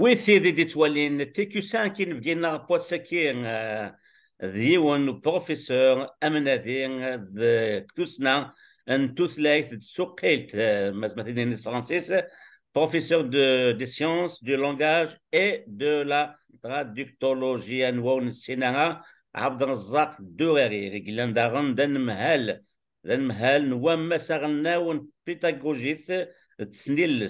Oui, سيدي دي تولين تيكوسان كي نبقينا بوسكين ديون بروفيسور امنادين كوسنا ان توثلايث سوقيلت مثلا فرانسيس professeur des sciences du langage et de la traductologie نوون سيناها عبد الرزاق الدوراري رجلان داغن دن مهال نوام مساغناون بيتاغوجيث تسنيل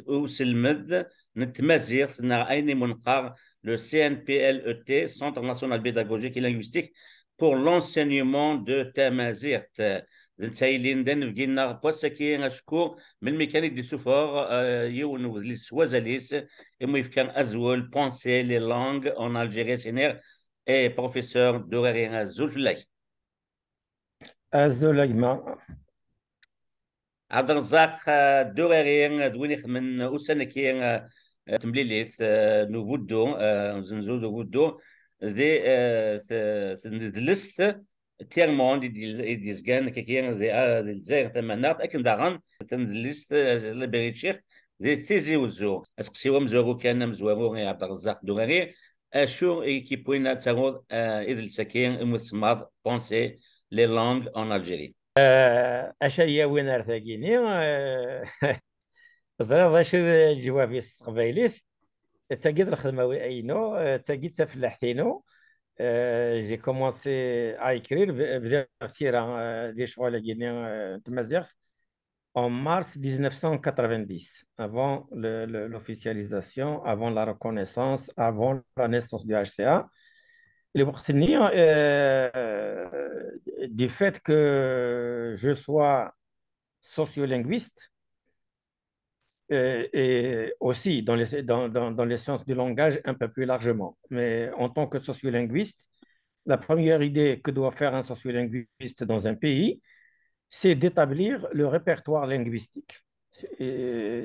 وسلمد نتمازيغ نا ايني منقار le CNPLET Centre National Pédagogique et Linguistique pour l'enseignement de Tamazirt نتايلين دن فينا بوسكي نشكو من الميكانيك دي سوفور يون لي سوازاليس يمو يفكان ازول بونسي لي لانغ en Algérie سينير et professeur d'horaire زولفلاي الزوليما عبد الرزاق دوراري دوينيخ من اوسانكي تمليليث نوفودو زنزو نوفودو ذي ندلست تيرمون دي زكان كيكين ذي الجزائر تمنات اكن داغن تندلست لبريتشيخ ذي تيزي وزو اسقسيو مزورو كان مزورو عبد الرزاق دوراري شو كيبوينا تاغود اذ السكين مسمار بونسي لي لانغ ان الجيري اشيا وين ارثاقيني زرا شو الجواب قبايليت تساقيت الخدمه اينو تساقيت سفلحتينو j'ai commencé à écrire des شغل كيني تمازيغ en mars 1990 avant l'officialisation avant la reconnaissance avant la naissance du HCA. Du fait que je sois sociolinguiste et aussi dans les sciences du langage un peu plus largement. Mais en tant que sociolinguiste, la première idée que doit faire un sociolinguiste dans un pays, c'est d'établir le répertoire linguistique.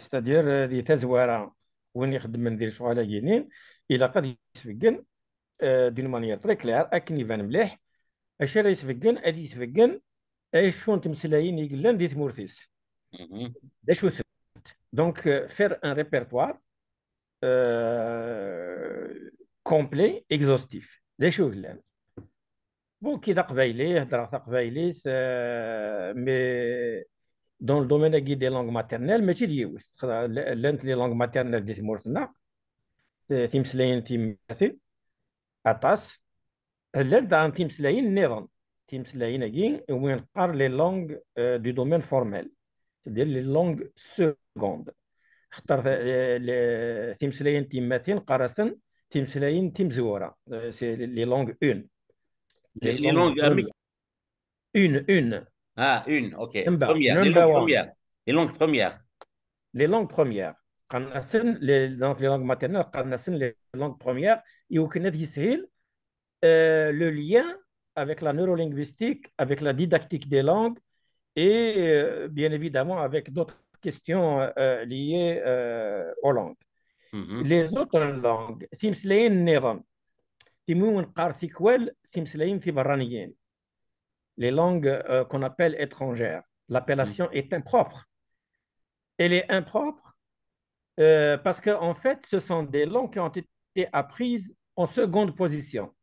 C'est-à-dire les تزوارا وين يخدم ندير شغل جينين إلا قد يسفقن d'une manière très claire أكن يبان مليح اش راه يسفقن ادي يسفقن اش شون تمسلاين يقلن دي ثمورثيس دا شو ثبت دونك فير ان ريبرتوار كومبلي اكزوستيف دا شو قلن بون كي دا قبايلي هضره قبايلي مي دون الدومين كي دي لونغ ماتيرنيل ماشي ديوث لانت لي لونغ ماتيرنيل دي ثمورثنا تيمسلاين تيمثل اطاس لان دا تيمسلاين النظام تيمسلاين كي وين قار لي لونغ دو دومين فورميل c'est-à-dire les langues secondes. اختار تيمسلاين تيماتين قرصن تيمسلاين تيمزورا c'est les langues une les langues une une ok première les langues premières les langues premières قرنسن donc les langues maternelles قرنسن les langues premières يمكن يسهل le lien avec la neurolinguistique avec la didactique des langues et bien évidemment avec d'autres questions liées aux langues. Les autres langues, تيمسلاين النظام تيمون قار ثيكوال تيمسلاين في برانيين. Les langues qu'on appelle étrangères. L'appellation est impropre. Elle est impropre parce qu'en fait, ce sont des langues qui ont été apprises en seconde position.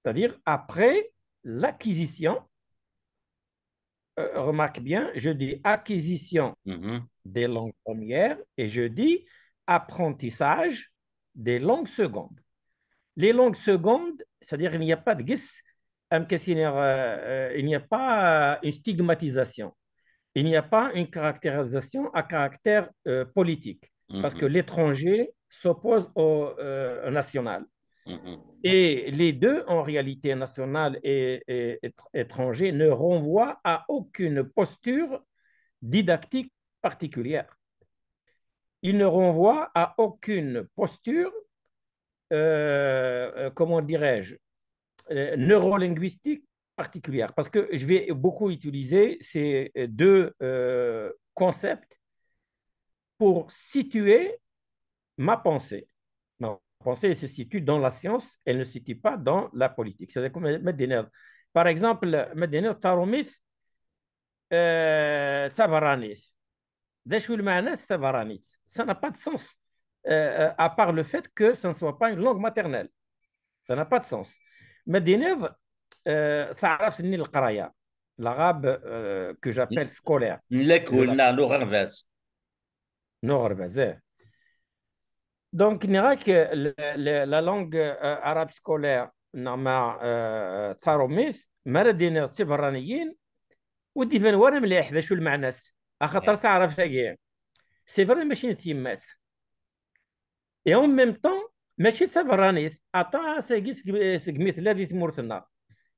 C'est-à-dire après l'acquisition. Remarque bien, je dis acquisition des langues premières et je dis apprentissage des langues secondes. Les langues secondes, c'est-à-dire qu'il n'y a pas de guess, il n'y a pas une stigmatisation, il n'y a pas une caractérisation à caractère politique, parce que l'étranger s'oppose au national. Et les deux, en réalité, national et étranger, ne renvoient à aucune posture didactique particulière. Ils ne renvoient à aucune posture, comment dirais-je, neurolinguistique particulière. Parce que je vais beaucoup utiliser ces deux concepts pour situer ma pensée. Ma pensée se situe dans la science, elle ne se situe pas dans la politique. C'est comme Mediner. Par exemple, Mediner Taromith Savaranith. Ça n'a pas de sens à part le fait que ce ne soit pas une langue maternelle. Ça n'a pas de sens. Medinèv, تعرف سني القرايه l'arabe que j'appelle scolaire. نلاكل نو غرفاس. Non, donc, il n'y a que la langue arabe scolaire, نعم ثاروميث مردين تسفرانيين وديفان وانا مليح ذا شو المعناس اخاطر تعرف ثاقي سي فري ماشي نتيماس اي اون ميم طون ماشي تسفرانيث عطا ساقي سقميت لا دي تمورتنا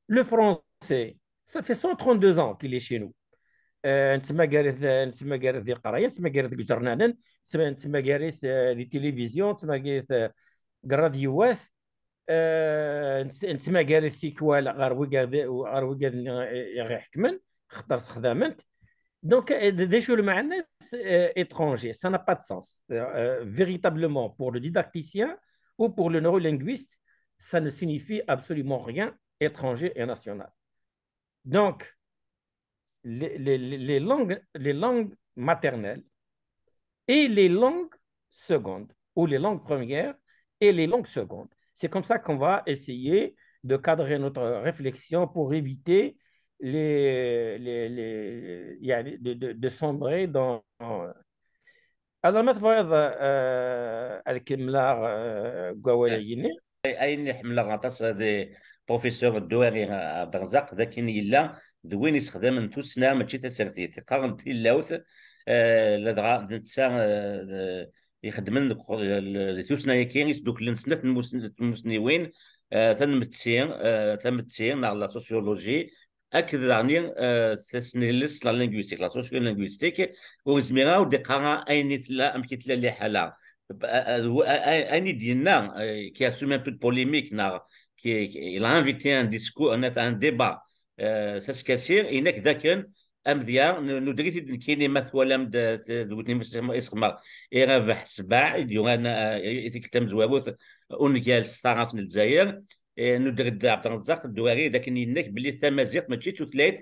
لو فرونسي صافي 132 ans كي لي شي نو نتسمى كارث ديال القرايه نتسمى كارث ديال الجرنانن نتسمى كارث ديال التلفزيون نتسمى كارث الراديوات نتسمى كارث تيكوال غير وكاد غير حكمن خطر استخدامنت دونك دي شو المعنى étranger ça n'a pas de sens véritablement pour le didacticien ou pour le neurolinguiste ça ne signifie absolument rien étranger et national donc les langues maternelles et les langues secondes, ou les langues premières et les langues secondes. C'est comme ça qu'on va essayer de cadrer notre réflexion pour éviter de sombrer dans... هذا ما تفرض الكملار قواليني اي نحمل غطاس هذا بروفيسور الدواري عبد الرزاق ذاك الا دوين يستخدم توسنا ماشي تسرتي تقارن تلاوت لدغا نتا يخدم توسنا كاين دوك النسنات المسنيوين تمتسين على لا سوسيولوجي اكد يعني تسنيلس لا لينغويستيك لا سوسيو لينغويستيك وزميرا ودقا اين تلا امكيت لي حاله Annie Dina, qui a soumis un peu de polémique, il a invité un discours, un débat. Ça se casse. Il n'est que d'accord. أمذيا ندري كاين مثلا اسمها إيرا سباع ديوانا يتكلم زواوث أونيال ستارات من الجزائر ندري عبد الرزاق الدواري لكن ينك باللي تمازيغ ماشي ثلاث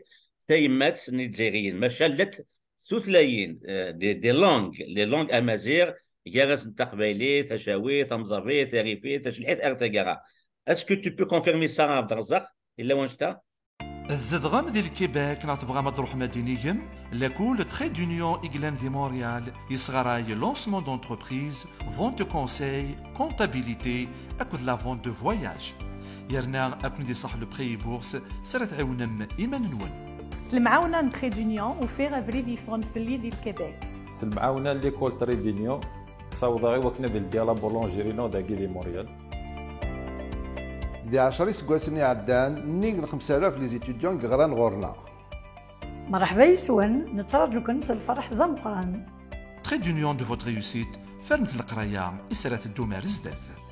تايمات الجزائريين ما شلت ثلاثين دي لونغ لي لونغ أمازيغ جالس التقبيلي تشاوي تمزري ثريفي تشلحيت ارتقرا اسكو tu peux confirmer ça عبد الرزاق الا وانشتا الزدغام ديال الكيباك نعتبغا ما تروح مدينيهم لاكول تري دونيون إغلان دي مونريال يصغراي لونسمون دونتربريز فونت كونساي كونتابيليتي اكود لا فونت دو فواياج يرنا اكون دي صح لو بري بورس سرات عاونم ايمان نون سلمعاونا تري دونيون وفيغ افري دي فون فيلي ديال الكيباك سلمعاونا ليكول تري دونيون صوضاغي وكنا ديال بولونجيرينو داكي دي مونريال دي 10 سكواسني عدان نيك 5000 لي زيتيديون غران غورنا مرحبا يسون نتراجو كنس الفرح ذا مقران تري دونيون دو فوت ريوسيت فرمت القرايه اسرات الدومار زداف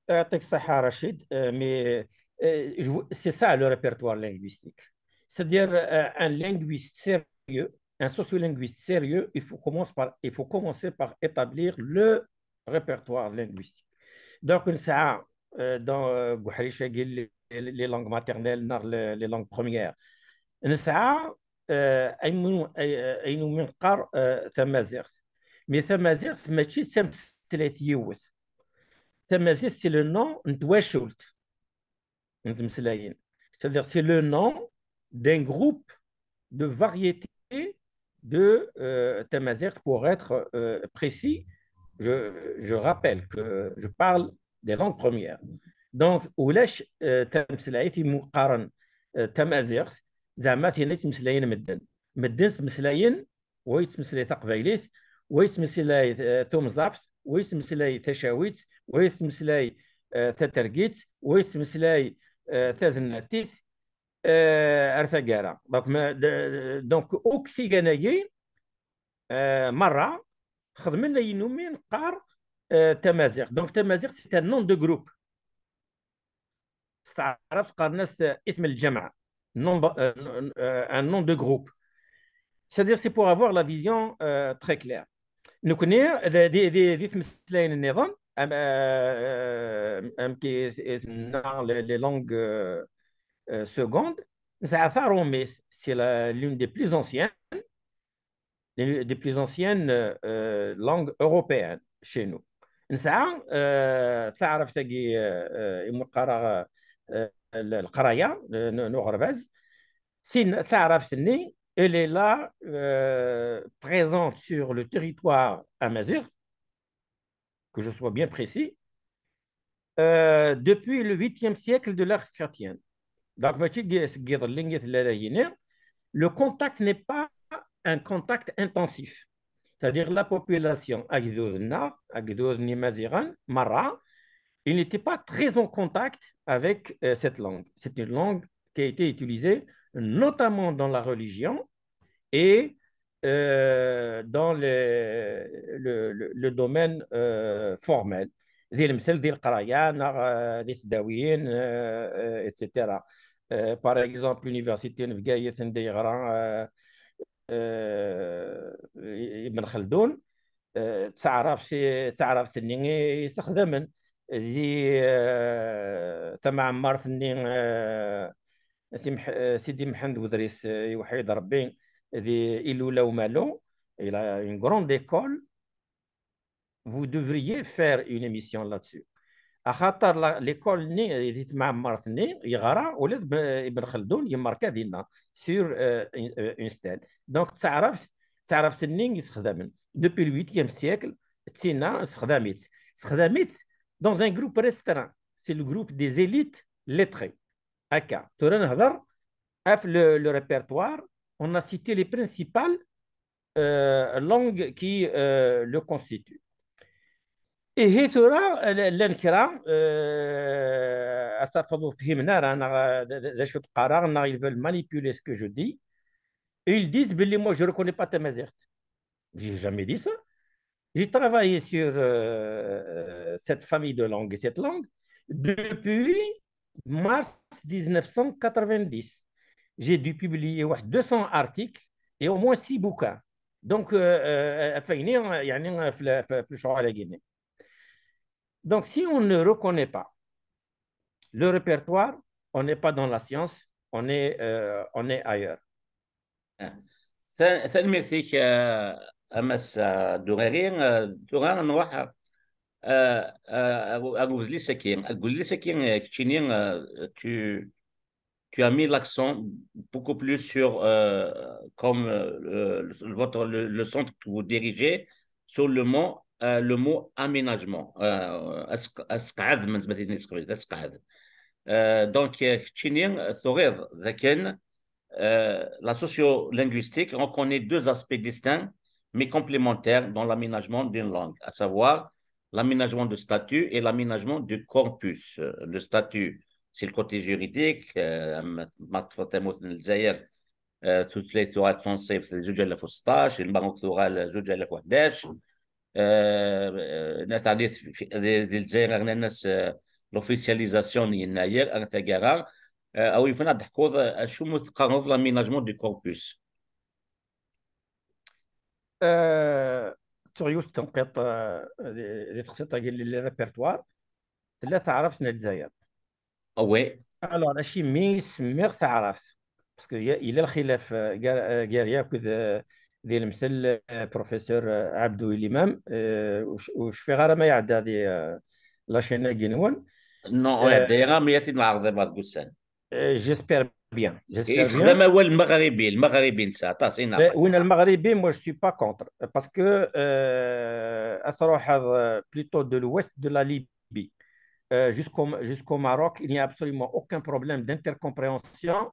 يعطيك الصحة رشيد مي سي سا لو ريبرتوار لينغويستيك c'est-à-dire un linguiste sérieux un sociolinguiste sérieux, il faut commencer par établir le répertoire linguistique. Donc, dans les langues maternelles, les langues premières, mais Tamazirt, c'est le nom c'est-à-dire c'est le nom d'un groupe de variétés de Tamazirt pour être précis. Je rappelle que je parle des langues premières. Donc, ولاش تمسلايت مقارن تمازيغ زعما تمسلاين مدن تمسلاين ويتمسلاي تقبايليت ويتمسلاي تومزابت ويتمسلاي تشاويت ويتمسلاي تترقيت ويتمسلاي تازناتيت ارثاكارا دونك اوكسي كنايين مره خدمنا ينومين قار تمازيغ دونك تمازيغ سي ان نون دو جروب استعرفت قارناس اسم الجمع un nom de groupe c'est-à-dire c'est pour avoir la vision très claire نكوني دي تمثلين النظام ام كي les langues secondes c'est l'une des plus anciennes des plus anciennes langues européennes chez nous. نسعى تعرف تاقي المقرأ القراية نغرباز تعرف ثني elle est là présente sur le territoire amazigh, que je sois bien précis, depuis le 8e siècle de l'ère chrétienne. Donc, le contact n'est pas un contact intensif. C'est-à-dire la population il n'était pas très en contact avec cette langue. C'est une langue qui a été utilisée notamment dans la religion et dans le domaine formel. Etc. Par exemple, l'université de ابن خلدون تعرف ثني يستخدم ذي تم عمار ثني سيدي محمد ودريس يوحيد ربي ذي إلو لو مالو. Il a une grande école. Vous devriez faire une émission là-dessus. خاطر l'école اللي تمعمر ثني يغرى ولد ابن خلدون يماركا دينا sur une stèle. Donc تعرف ثني يستخدم depuis le 8e siècle. تسينا استخدمت dans un groupe restreint. C'est le groupe des élites lettrées. هكا ترى نهضر في le répertoire. On a cité les principales langues qui le constituent. Et هي ثورة الانكرام أتفضل فهمنا رانا ذا شو تقرا ils veulent manipuler ce que je dis et ils disent باللي moi je reconnais pas Tamazight. J'ai jamais dit ça. J'ai travaillé sur cette famille de langues et cette langue depuis mars 1990. J'ai dû publier 200 articles et au moins 6 bouquins. Donc فاينين يعني في الشعراء الجيني. Donc, si on ne reconnaît pas le répertoire, on n'est pas dans la science, on est ailleurs. ثاني فيك أمس دوغارين دوغان نروح أقول لي سكين كتشينين tu as mis l'accent beaucoup plus sur comme le centre que vous dirigez sur le mot aménagement. Donc, la sociolinguistique reconnaît deux aspects distincts mais complémentaires dans l'aménagement d'une langue, à savoir l'aménagement de statut et l'aménagement du corpus. Le statut, c'est le côté juridique. toutes les ثورات تنصيف زوج 2016 المغرب ثورة زوج 2011 ناس عديت في الجزائر غنا الناس لوفيسياليزاسيون يناير أنا تجارة أو يفنا تحكوا شو مثقرف لاميناجمون دو كوربوس تغيوت تنقيط اللي تخصيتها قال لي الريبرتوار ثلاثة عرفنا الجزائر وي الوغ هادشي مي سميغ عرفت باسكو الى الخلاف قال ياكل ديال المثل بروفيسور عبدو الامام وش في غير ما يعدى هذه لاشينا جينوان نو دايره 100 العرض بعد قسان جيسبر بيان يستخدم هو المغربي نسا وين المغربي moi je suis pas contre parce que اثروح plutôt de l'ouest de la Libye jusqu'au Maroc il n'y a absolument aucun problème d'intercompréhension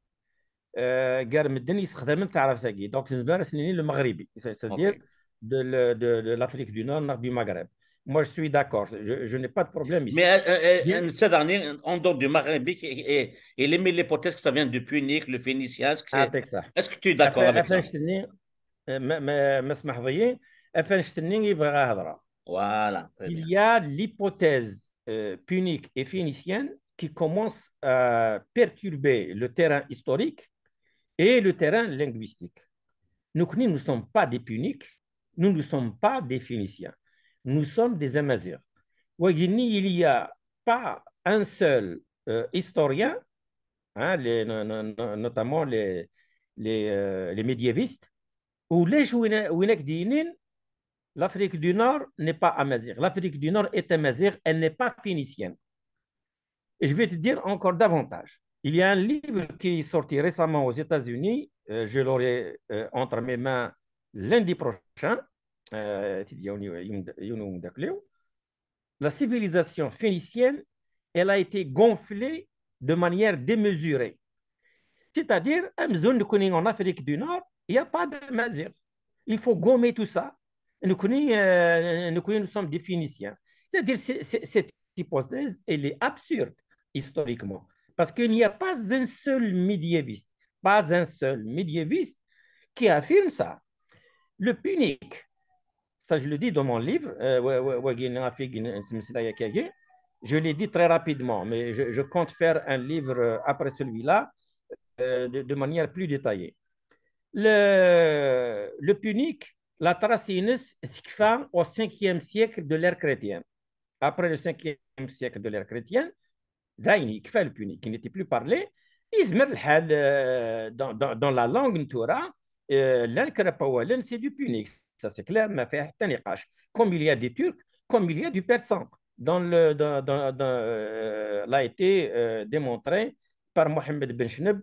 قال مدن يستخدم تعرف ثقي دونك بالنسبه لنا سنيني المغربي c'est-à-dire de l'Afrique du Nord du Maghreb. Moi, je suis d'accord. Je n'ai pas de problème ici. Mais ces derniers, en dehors du Maghreb, il émet l'hypothèse que ça vient du punique, le phénicien. Est-ce que tu es d'accord avec ça? Voilà. Il y a l'hypothèse punique et phénicienne qui commence à perturber le terrain historique et le terrain linguistique. Nous ne sommes pas des puniques, nous ne sommes pas des phéniciens. Nous sommes des Amazirs. Il n'y a pas un seul historien, hein, notamment les médiévistes, وليش وينك دينين l'Afrique du Nord n'est pas amazigh. L'Afrique du Nord est amazigh, elle n'est pas phénicienne. Et je vais te dire encore davantage. Il y a un livre qui est sorti récemment aux États-Unis, je l'aurai entre mes mains lundi prochain. La civilisation phénicienne, elle a été gonflée de manière démesurée. C'est-à-dire, en Afrique du Nord, il n'y a pas d'amazigh. Il faut gommer tout ça. Nous sommes des Phéniciens. C'est-à-dire, cette hypothèse, elle est absurde historiquement. Parce qu'il n'y a pas un seul médiéviste, qui affirme ça. Le punique, ça je le dis dans mon livre, je l'ai dit très rapidement, mais je compte faire un livre après celui-là de manière plus détaillée. Le punique, la tracinus au 5e siècle de l'ère chrétienne. Après le 5e siècle de l'ère chrétienne, le punique, qui n'était plus parlé, dans la langue Torah, c'est du punique. Ça c'est clair, mais comme il y a des Turcs, comme il y a du persan. L'a été démontré par Mohamed Ben Chneb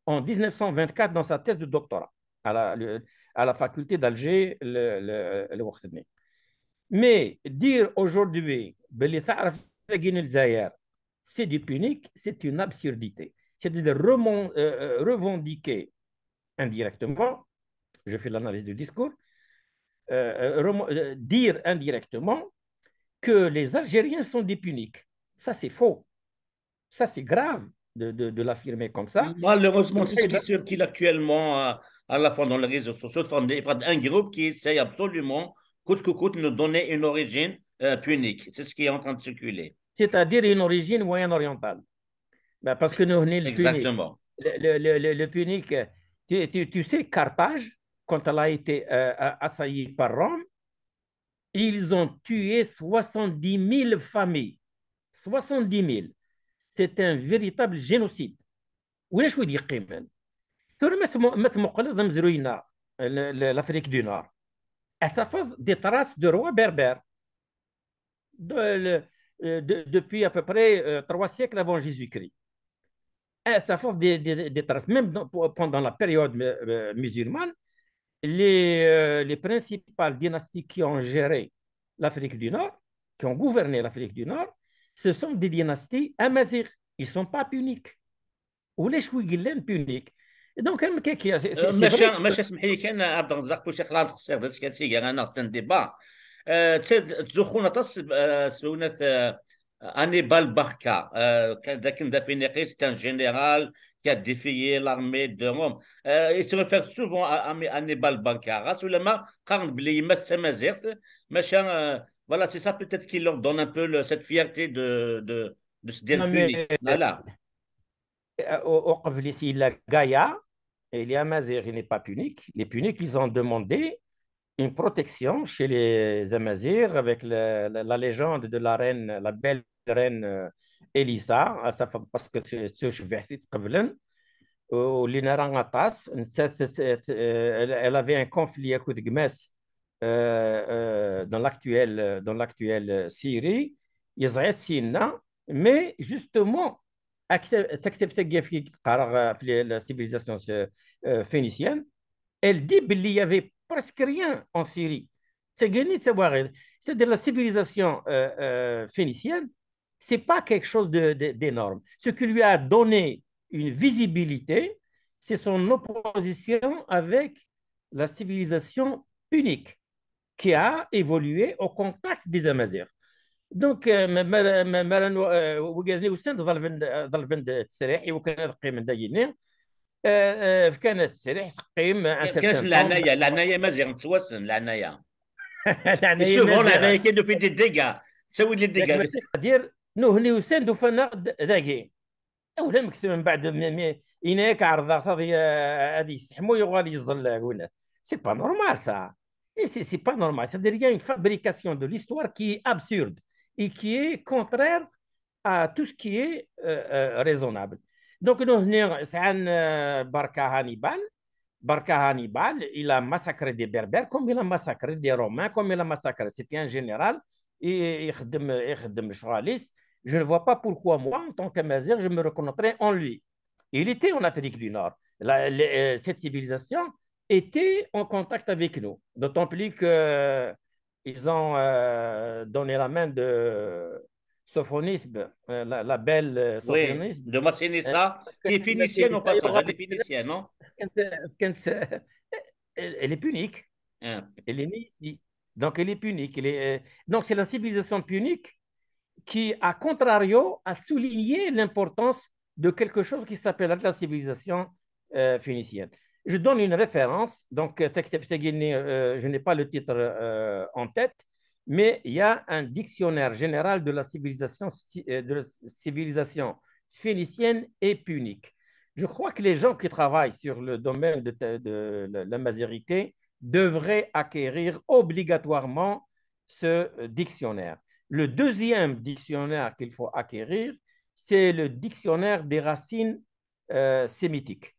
en 1924 dans sa thèse de doctorat à la faculté d'Alger. Mais dire aujourd'hui c'est du punique, c'est une absurdité. C'est de revendiquer indirectement, je fais l'analyse du discours, dire indirectement que les Algériens sont des puniques. Ça, c'est faux. Ça, c'est grave de l'affirmer comme ça. Malheureusement, c'est ce qui circule actuellement à la fois dans les réseaux sociaux, un groupe qui essaye absolument, coûte que coûte, nous donner une origine punique. C'est ce qui est en train de circuler. C'est-à-dire une origine moyen-orientale. Ben, parce que nous, le exactement. Le punique, tu sais, Carthage, quand elle a été assaillie par Rome, ils ont tué 70 000 familles. 70 000. C'est un véritable génocide. ولاش ودي يقيم l'Afrique du Nord. Elle s'affirme des traces de rois berbères depuis à peu près 3 siècles avant Jésus-Christ. Elle s'affirme des traces. Même pendant la période musulmane, les principales dynasties qui ont géré l'Afrique du Nord, qui ont gouverné l'Afrique du Nord, ce sont des dynasties amazighes. Ils ne sont pas puniques. ولاش ويقلن بونيك دونك ماشي اسمح لي كان عبد الرزاق كلشي خلاص خسر داك كاتي انا تنديبا تزخونا سونا انيبال باركا ذاك دافينيقيس كان جينيرال qui a défié l'armée de Rome. Il se réfère souvent à Hannibal Barca. Voilà, c'est ça peut-être qui leur donne un peu cette fierté de se dire puni. Voilà. Au Qavlissi, la Gaïa, et les Amazirs, il n'est pas punique. Les puniques, ils ont demandé une protection chez les Amazirs avec la légende de la reine, la belle reine Elisa, parce que elle avait un conflit à coup de Gmès dans l'actuelle Syrie, mais justement, la civilisation phénicienne, elle dit qu'il n'y avait presque rien en Syrie. C'est de la civilisation phénicienne, ce n'est pas quelque chose d'énorme. Ce qui lui a donné une visibilité, c'est son opposition avec la civilisation punique qui a évolué au contact des Amazirs. Donc, وقالني وسند ظل فند التسريح وكان قيم داينين كان التسريح قيم كاس العنايه مزيان توسن العنايه سوفون العنايه كانوا في ديغا تسوي لي ديغا دير نهني وسند وفنا داكي ولا مكتوب من بعد إناك عرض هذه يستحموا يغالي يظل هنا سي با نورمال سا سي با نورمال c'est-à-dire il y a une fabrication de l'histoire qui est absurde et qui est contraire à tout ce qui est raisonnable. Donc, nous avons Barca Hannibal, Barca Hannibal, il a massacré des Berbères comme il a massacré des Romains, comme il a massacré. C'était un général. Et je ne vois pas pourquoi moi, en tant qu'Amazigh, je me reconnaîtrais en lui. Il était en Afrique du Nord. Cette civilisation était en contact avec nous. D'autant plus qu'ils ont donné la main de Sophonisbe, la belle Oui, Sophonisbe. de Massinissa, qui est phénicienne au passage. Elle est phénicienne, non? Elle est punique. Hein. Elle est née ici. Donc, elle est punique. Donc, c'est la civilisation punique qui, à contrario, a souligné l'importance de quelque chose qui s'appelle la civilisation phénicienne. Je donne une référence. Donc, je n'ai pas le titre en tête, mais il y a un dictionnaire général de la civilisation phénicienne et punique. Je crois que les gens qui travaillent sur le domaine de la mazérité devraient acquérir obligatoirement ce dictionnaire. Le deuxième dictionnaire qu'il faut acquérir, c'est le dictionnaire des racines sémitiques,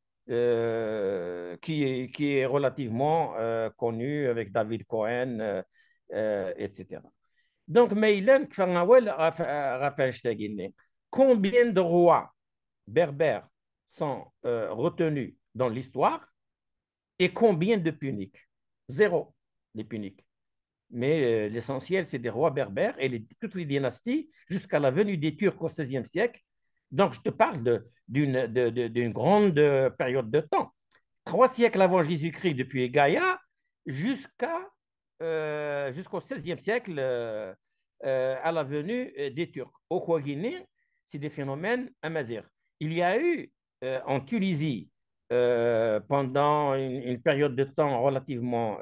qui est relativement connu avec David Cohen, etc. Donc, Meilen, combien de rois berbères sont retenus dans l'histoire et combien de puniques? Zéro, les puniques. Mais l'essentiel, c'est des rois berbères et toutes les dynasties jusqu'à la venue des Turcs au XVIe siècle. Donc, je te parle d'une grande période de temps. 3 siècles avant Jésus-Christ, depuis Gaïa, jusqu'au XVIe siècle, à la venue des Turcs. Au Kouagini, c'est des phénomènes amazirs. Il y a eu en Tunisie, pendant une période de temps relativement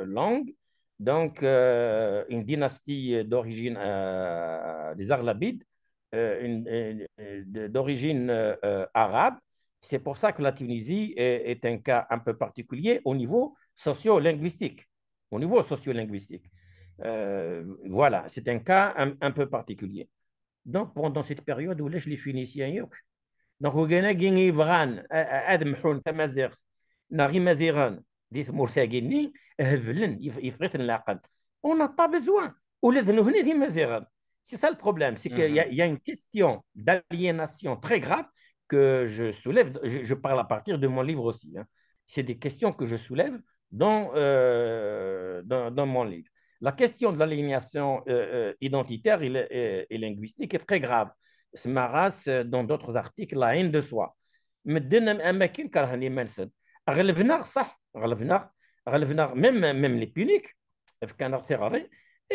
longue, donc une dynastie d'origine des Aghlabides, d'origine arabe. C'est pour ça que la Tunisie est un cas un peu particulier au niveau socio-linguistique. Au niveau socio-linguistique. Voilà, c'est un cas un peu particulier. Donc, pendant cette période où les Phéniciens, donc, on a gagné Vran, Adam Houn, Tamazir, Nari Maziran, dit Moursagini, Hevlen, Ifritan Laqad. On n'a pas besoin. C'est ça le problème, c'est qu'il y a une question d'aliénation très grave que je soulève. Je parle à partir de mon livre aussi. Hein. C'est des questions que je soulève dans mon livre. La question de l'aliénation identitaire et linguistique est très grave. Smaras, dans d'autres articles, la haine de soi. مدنا اماكن كرهني منسد غلبنا صح غلبنا même les puniques كان صغاري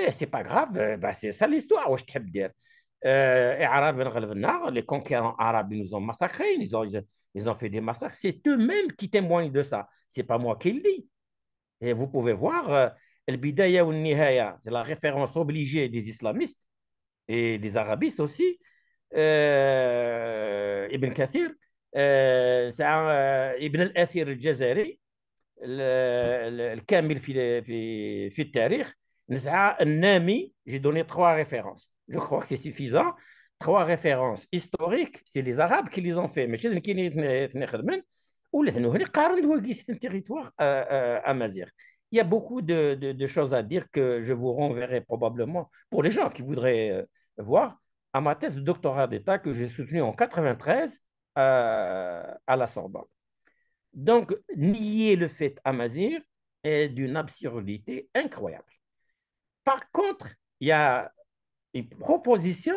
c'est pas grave bah c'est ça l'histoire واش تحب دير اعراب غلبنا les conquérants arabes nous ont massacrés ils ont fait des massacres, c'est eux-mêmes qui témoignent de ça, c'est pas moi qui le dis. Et vous pouvez voir البداية والنهاية, c'est la référence obligée des islamistes et des arabistes aussi. ابن كثير ابن الأثير الجزائري الكامل في التاريخ نسعى النامي. J'ai donné 3 références, je crois que c'est suffisant. 3 références historiques, c'est les Arabes qui les ont fait, ماشي اللي كاينين خدمين ولا هنا قارن واقيس التريتوار amazigh. Il y a beaucoup de choses à dire que je vous renverrai probablement pour les gens qui voudraient voir à ma thèse de doctorat d'État que j'ai soutenue en 93 à la Sorbonne. Donc, nier le fait amazigh est d'une absurdité incroyable. Par contre, il y a une proposition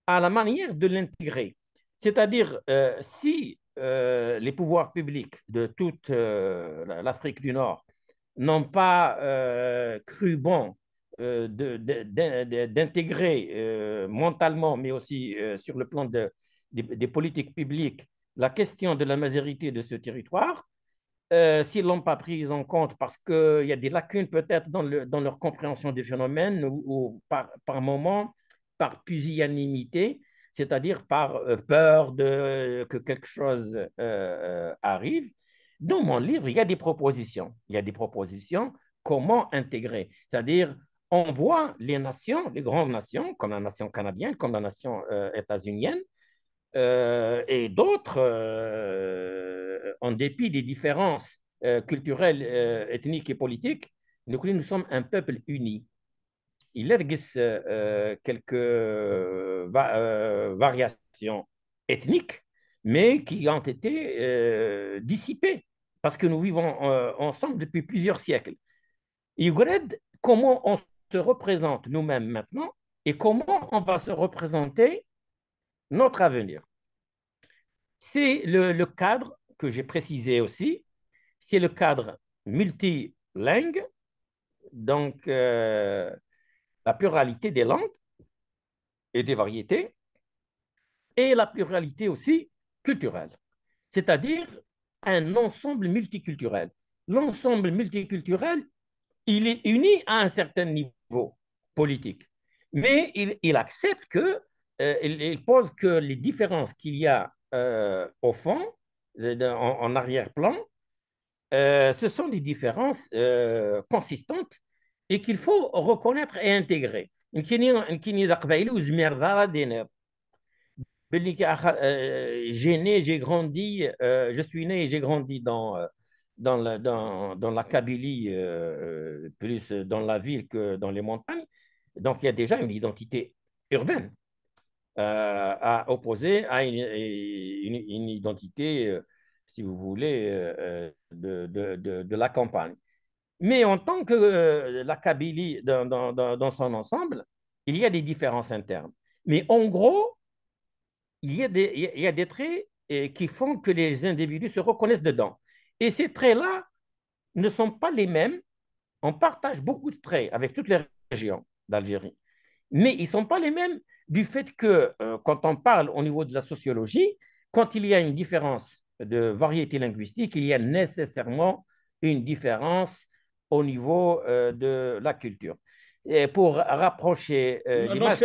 à la manière de l'intégrer. C'est-à-dire, si les pouvoirs publics de toute l'Afrique du Nord n'ont pas cru bon d'intégrer mentalement, mais aussi sur le plan des politiques publiques, la question de la majorité de ce territoire, s'ils ne l'ont pas prise en compte parce qu'il y a des lacunes peut-être dans leur compréhension des phénomènes ou par moment, par pusillanimité, c'est-à-dire par peur que quelque chose arrive. Dans mon livre, il y a des propositions. Il y a des propositions comment intégrer. C'est-à-dire, on voit les nations, les grandes nations, comme la nation canadienne, comme la nation états-unienne, et d'autres, en dépit des différences culturelle, ethnique et politique, nous sommes un peuple uni. Il y a quelques variations ethniques, mais qui ont été dissipées parce que nous vivons ensemble depuis plusieurs siècles. Et comment on se représente nous-mêmes maintenant et comment on va se représenter notre avenir. C'est le cadre que j'ai précisé aussi, c'est le cadre multilingue, donc la pluralité des langues et des variétés, et la pluralité aussi culturelle, c'est-à-dire un ensemble multiculturel. L'ensemble multiculturel, il est uni à un certain niveau politique, mais il accepte que, il pose que les différences qu'il y a au fond, en arrière-plan, ce sont des différences consistantes et qu'il faut reconnaître et intégrer. J'ai grandi, je suis né et j'ai grandi dans la Kabylie, plus dans la ville que dans les montagnes. Donc, il y a déjà une identité urbaine à opposer à une identité, si vous voulez, de la campagne. Mais en tant que la Kabylie dans son ensemble, il y a des différences internes. Mais en gros, il y a des traits qui font que les individus se reconnaissent dedans. Et ces traits-là ne sont pas les mêmes. On partage beaucoup de traits avec toutes les régions d'Algérie, mais ils ne sont pas les mêmes du fait que quand on parle au niveau de la sociologie, quand il y a une différence de variété linguistique, il y a nécessairement une différence au niveau de la culture. Et pour rapprocher l'image...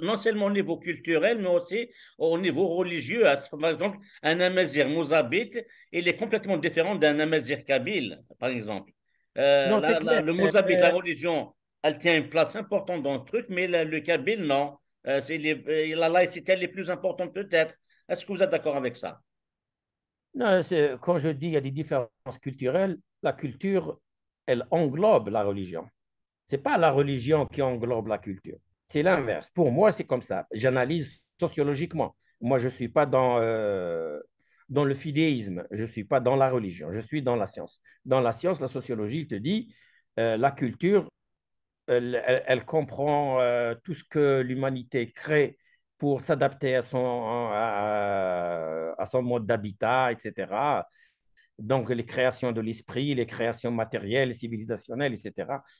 Non seulement au niveau culturel, mais aussi au niveau religieux. Par exemple, un Amazigh Mouzabite, il est complètement différent d'un Amazigh Kabyle, par exemple. Non, c'est clair. Le Mouzabite, la religion, elle tient une place importante dans ce truc, mais le Kabyle, non. C'est la laïcité, elle est plus importante peut-être. Est-ce que vous êtes d'accord avec ça? Non, quand je dis qu'il y a des différences culturelles, la culture, elle englobe la religion. Ce n'est pas la religion qui englobe la culture. C'est l'inverse. Pour moi, c'est comme ça. J'analyse sociologiquement. Moi, je ne suis pas dans le fidéisme. Je ne suis pas dans la religion. Je suis dans la science. Dans la science, la sociologie te dit la culture, elle comprend tout ce que l'humanité crée pour s'adapter à son mode d'habitat, etc. Donc, les créations de l'esprit, les créations matérielles, civilisationnelles, etc.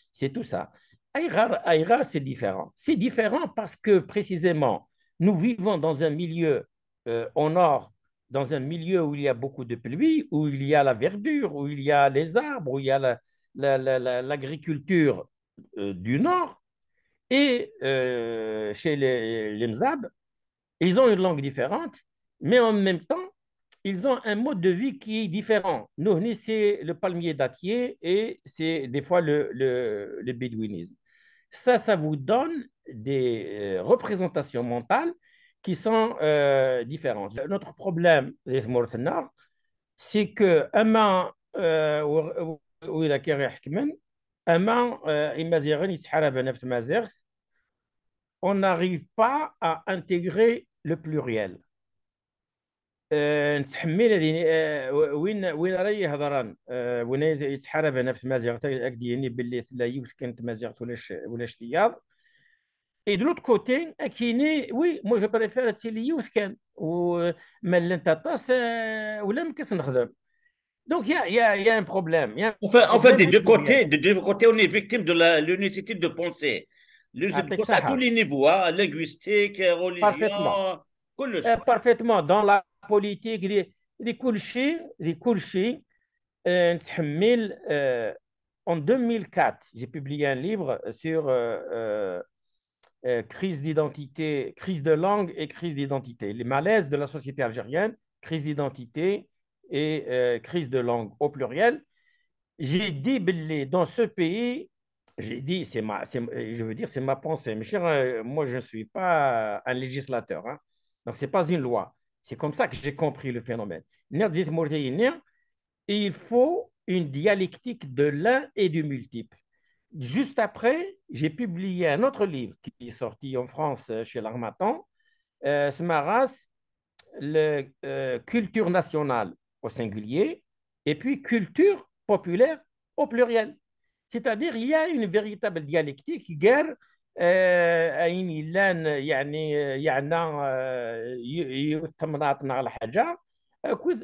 C'est tout ça. Aïra, c'est différent. C'est différent parce que, précisément, nous vivons dans un milieu au nord, dans un milieu où il y a beaucoup de pluie, où il y a la verdure, où il y a les arbres, où il y a l'agriculture du nord. Et chez les Mzab, ils ont une langue différente, mais en même temps, ils ont un mode de vie qui est différent. Nous, c'est le palmier dattier et c'est des fois le bédouinisme. Ça vous donne des représentations mentales qui sont différentes. Notre problème, c'est que on n'arrive pas à intégrer le pluriel. نتحمل هذه وين راه يهضران وين يتحارب نفس مازيغ ديالني باللي لا يوت كانت مازيغ ولا شتياض اي دو لوت كوتي كايني وي مو جو بريفير هادشي اللي يوت كان ومال انت طاس ولا ما كاس نخدم دونك يا ان بروبليم En fait, des deux côtés, on est victime de l'unicité de pensée. L'unicité de pensée à tous les niveaux, hein, linguistique, religion, parfaitement. Dans la politique, كل شيء نتحمل. En 2004, j'ai publié un livre sur crise d'identité, crise de langue et crise d'identité. Les malaises de la société algérienne, crise d'identité et crise de langue au pluriel. J'ai dit, dans ce pays, j'ai dit, je veux dire, c'est ma pensée. Mais moi, je ne suis pas un législateur. Hein. Donc, ce n'est pas une loi. C'est comme ça que j'ai compris le phénomène. Et il faut une dialectique de l'un et du multiple. Juste après, j'ai publié un autre livre qui est sorti en France chez l'Harmattan, Smaras, culture nationale au singulier et puis culture populaire au pluriel. C'est-à-dire il y a une véritable dialectique غير أين لان يعني يتمناطنا على حاجة كود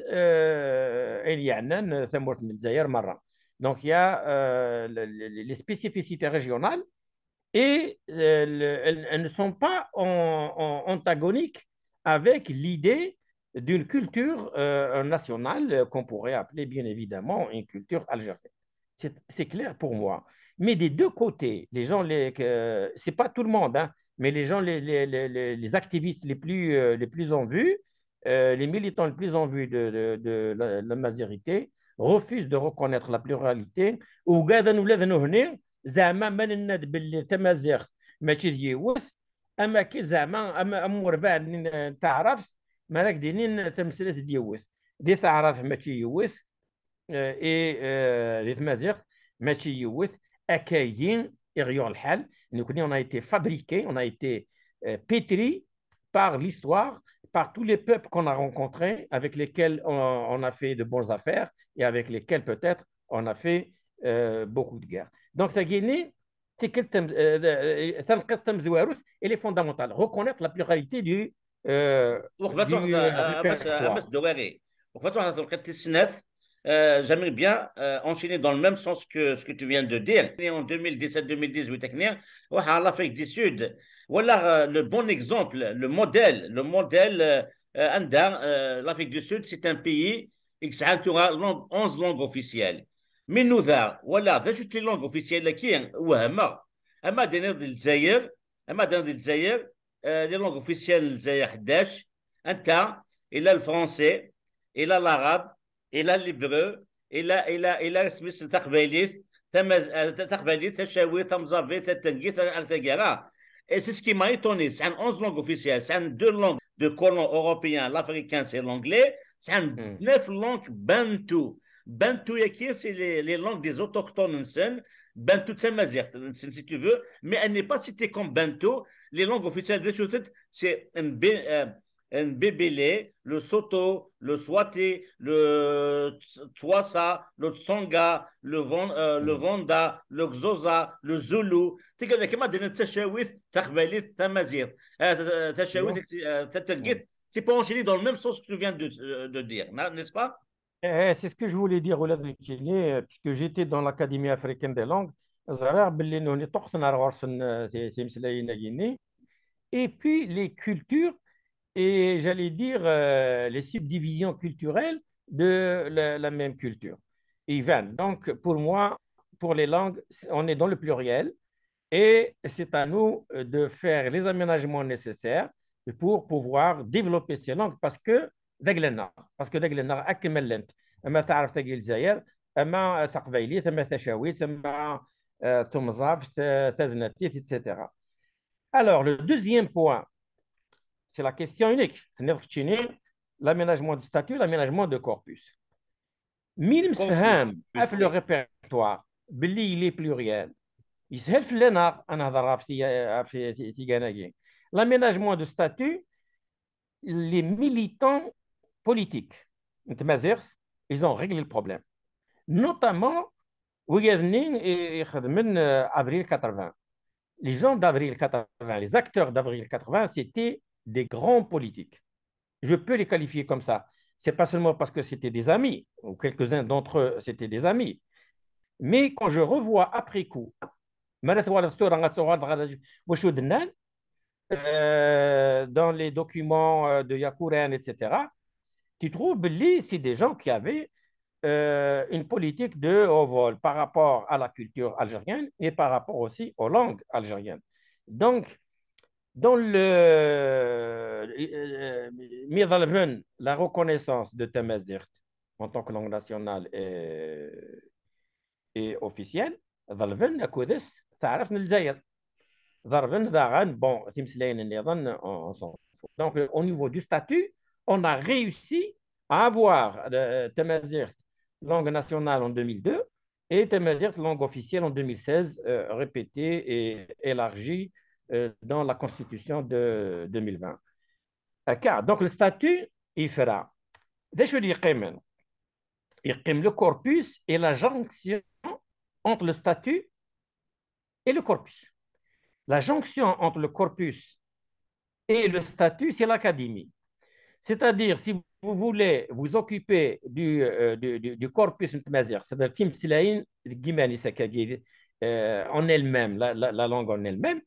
يعني ثمورة الجزائر مرة. Donc il y a les spécificités régionales et elles ne sont pas antagoniques avec l'idée d'une culture nationale qu'on pourrait appeler bien évidemment une culture algérienne. C'est clair pour moi. Mais des deux côtés, les gens, c'est pas tout le monde, hein, mais les gens, les activistes les plus en vue, les militants les plus en vue de la majorité, refusent de reconnaître la pluralité. زعما ما نناد باللي تمازيغ ماشي ديوث اما كي زعما اما مربع تعرف مالك دينين تمثيلة ديوث دي تعرف ماشي يوث اي دي تمازيغ ماشي يوث اكايين يغيور الحال نكوني on a été fabriqué, on a été pétri par l'histoire, par tous les peuples qu'on a rencontrés, avec lesquels on a fait de bonnes affaires et avec lesquels peut-être on a fait beaucoup de guerres. Donc, ça Guinée, c'est que elle est fondamentale. Reconnaître la pluralité du répertoire. J'aimerais bien enchaîner dans le même sens que ce que tu viens de dire. En 2017-2018, l'Afrique du Sud, voilà le bon exemple, le modèle. L'Afrique du Sud, c'est un pays qui a 11 langues officielles. من ذا ولا ذا شفت لي لونغ اوفيسيال كاين وهما اما دينا الجزائر لي لونغ اوفيسيال الجزائر 11 انت الى الفرنسي الى العرب الى الهبرو الى سميت تقبيليت تقبيليت تشاوي تمزافي تنقيس الثقيرة. Et c'est ce qui m'a étonné. C'est un 11 langues officielles, c'est un 2 langues de colons européens, l'africain c'est l'anglais, c'est un 9 langues bantou. Bantou Yakir, c'est les langues des autochtones, Bantou Tsamazir, si tu veux, mais elle n'est pas citée comme Bantou. Les langues officielles de Choutet, c'est un Bébélé, le Soto, le Swati, le Twassa, le Tsonga, le Vonda, le Xhosa, le Zulu. Tu sais que tu as Tachawith, Takhbalit, Tamazir, Tachawith, Tatargit. C'est pas enchaîné dans le même sens que tu viens de dire, n'est-ce pas? C'est ce que je voulais dire, Oulad Mekini, puisque j'étais dans l'Académie africaine des langues. Et puis les cultures, et j'allais dire les subdivisions culturelles de la même culture. Ivan, donc pour moi, pour les langues, on est dans le pluriel et c'est à nous de faire les aménagements nécessaires pour pouvoir développer ces langues parce que دقلنا أكمل لنت أما تعرف تقي الجزائر أما تقبيلي ثم تشاوي ثم تمزاف تزنتيت etc. Alors le deuxième point, c'est la question unique, l'aménagement de statut, l'aménagement de corpus. مين مفهم في le répertoire باللي il est pluriel يسهل في لنا أنا هضر في تيغاناكي. L'aménagement de statut, les militants politiques, ils ont réglé le problème. Notamment, avril 80. Les gens d'avril 80, les acteurs d'avril 80, c'était des grands politiques. Je peux les qualifier comme ça. C'est pas seulement parce que c'était des amis, ou quelques-uns d'entre eux, c'était des amis. Mais quand je revois après coup, dans les documents de Yakouran, etc., tu trouves que c'est des gens qui avaient une politique de haut vol par rapport à la culture algérienne et par rapport aussi aux langues algériennes. Donc, dans la reconnaissance de Tamazirt en tant que langue nationale et officielle, donc, au niveau du statut, on a réussi à avoir Tamazirt langue nationale en 2002 et Tamazight, langue officielle en 2016, répétée et élargie dans la Constitution de 2020. Donc, le statut, il fera. Déjà, il le corpus et la jonction entre le statut et le corpus. La jonction entre le corpus et le statut, c'est l'académie. C'est-à-dire, si vous voulez vous occuper du corpus, c'est-à-dire en elle-même, la langue en elle-même,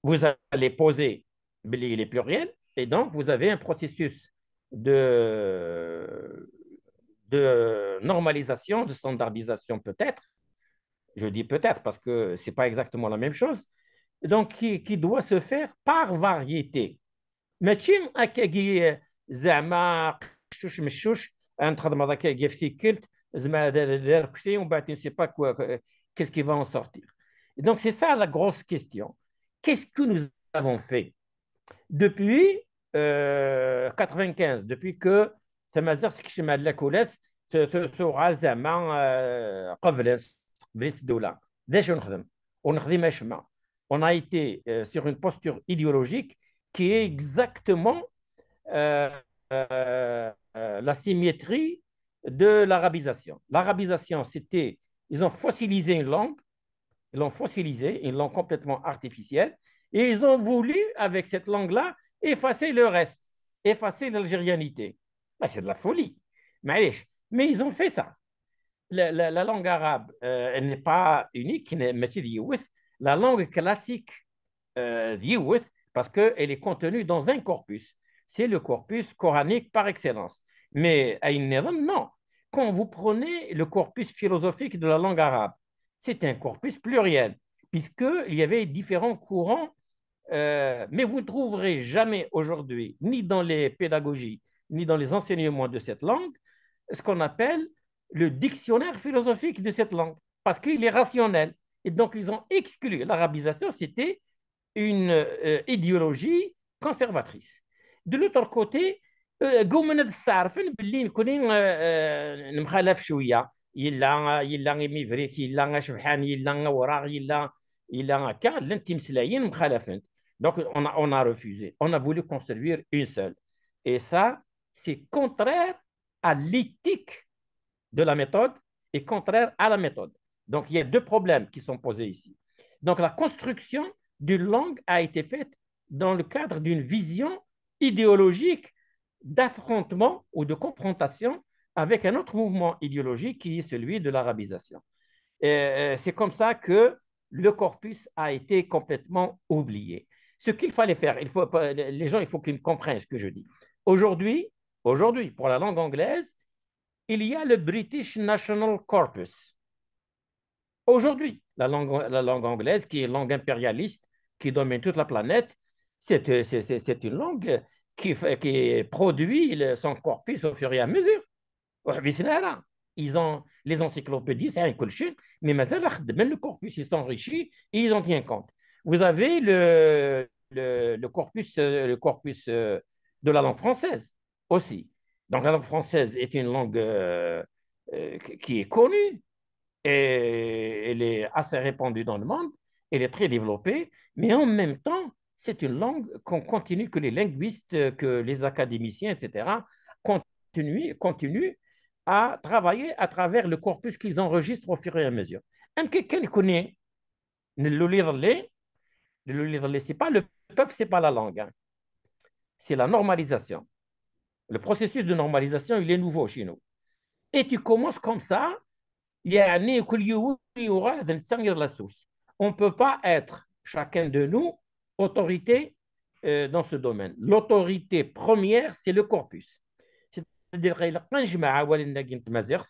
vous allez poser les pluriels et donc vous avez un processus de normalisation, de standardisation peut-être. Je dis peut-être parce que ce n'est pas exactement la même chose. Donc, qui doit se faire par variété. ماشي هكا زعما قشوش مشوش نخدم هذاك في كلت زعما دار كثي ومن بعد نسي با qu'est-ce qui va en sortir. Et donc c'est ça la grosse question. Qu'est-ce que nous avons fait depuis 95, depuis que تمازغت كشمال لاكولات ثوغا زعما قبلت الدوله باش نخدم ونخدم اشما. On a été sur une posture idéologique qui est exactement la symétrie de l'arabisation. L'arabisation, c'était, ils ont fossilisé une langue, ils l'ont fossilisée, ils l'ont complètement artificielle, et ils ont voulu, avec cette langue-là, effacer le reste, effacer l'algérianité. Ben, c'est de la folie. Mais ils ont fait ça. La langue arabe, elle n'est pas unique, la langue classique, parce qu'elle est contenue dans un corpus. C'est le corpus coranique par excellence. Mais à une non. Quand vous prenez le corpus philosophique de la langue arabe, c'est un corpus pluriel, puisqu'il y avait différents courants, mais vous ne trouverez jamais aujourd'hui, ni dans les pédagogies, ni dans les enseignements de cette langue, ce qu'on appelle le dictionnaire philosophique de cette langue, parce qu'il est rationnel. Et donc, ils ont exclu l'arabisation, c'était une idéologie conservatrice. De l'autre côté, قوم نستعرفن باللي نكوني مخالف شويه يلا ميفريك يلا شبحان يلا وراغ يلا هكا لا انت مسلايين مخالفين. Donc on a refusé, on a voulu construire une seule, et ça c'est contraire à l'éthique de la méthode et contraire à la méthode. Donc il y a deux problèmes qui sont posés ici. Donc la construction d'une langue a été faite dans le cadre d'une vision idéologique d'affrontement ou de confrontation avec un autre mouvement idéologique qui est celui de l'arabisation. C'est comme ça que le corpus a été complètement oublié. Ce qu'il fallait faire, les gens, il faut qu'ils comprennent ce que je dis. Aujourd'hui, pour la langue anglaise, il y a le British National Corpus. Aujourd'hui, la langue anglaise, qui est une langue impérialiste, qui domine toute la planète, c'est une langue qui produit son corpus au fur et à mesure. Ils ont les encyclopédies, c'est un colchin, mais le corpus, il s'enrichit et ils en tiennent compte. Vous avez le corpus de la langue française aussi. Donc la langue française est une langue qui est connue et elle est assez répandue dans le monde, elle est très développée, mais en même temps, c'est une langue qu'on continue, que les linguistes, que les académiciens, etc., continuent à travailler à travers le corpus qu'ils enregistrent au fur et à mesure. Quelqu'un connaît ce n'est pas le peuple, ce n'est pas la langue. Hein. C'est la normalisation. Le processus de normalisation, il est nouveau chez nous. Et tu commences comme ça, on ne peut pas être, chacun de nous, autorité dans ce domaine. L'autorité première, c'est le corpus. C'est-à-dire qu'il y a un جماعة ولنا مازيغ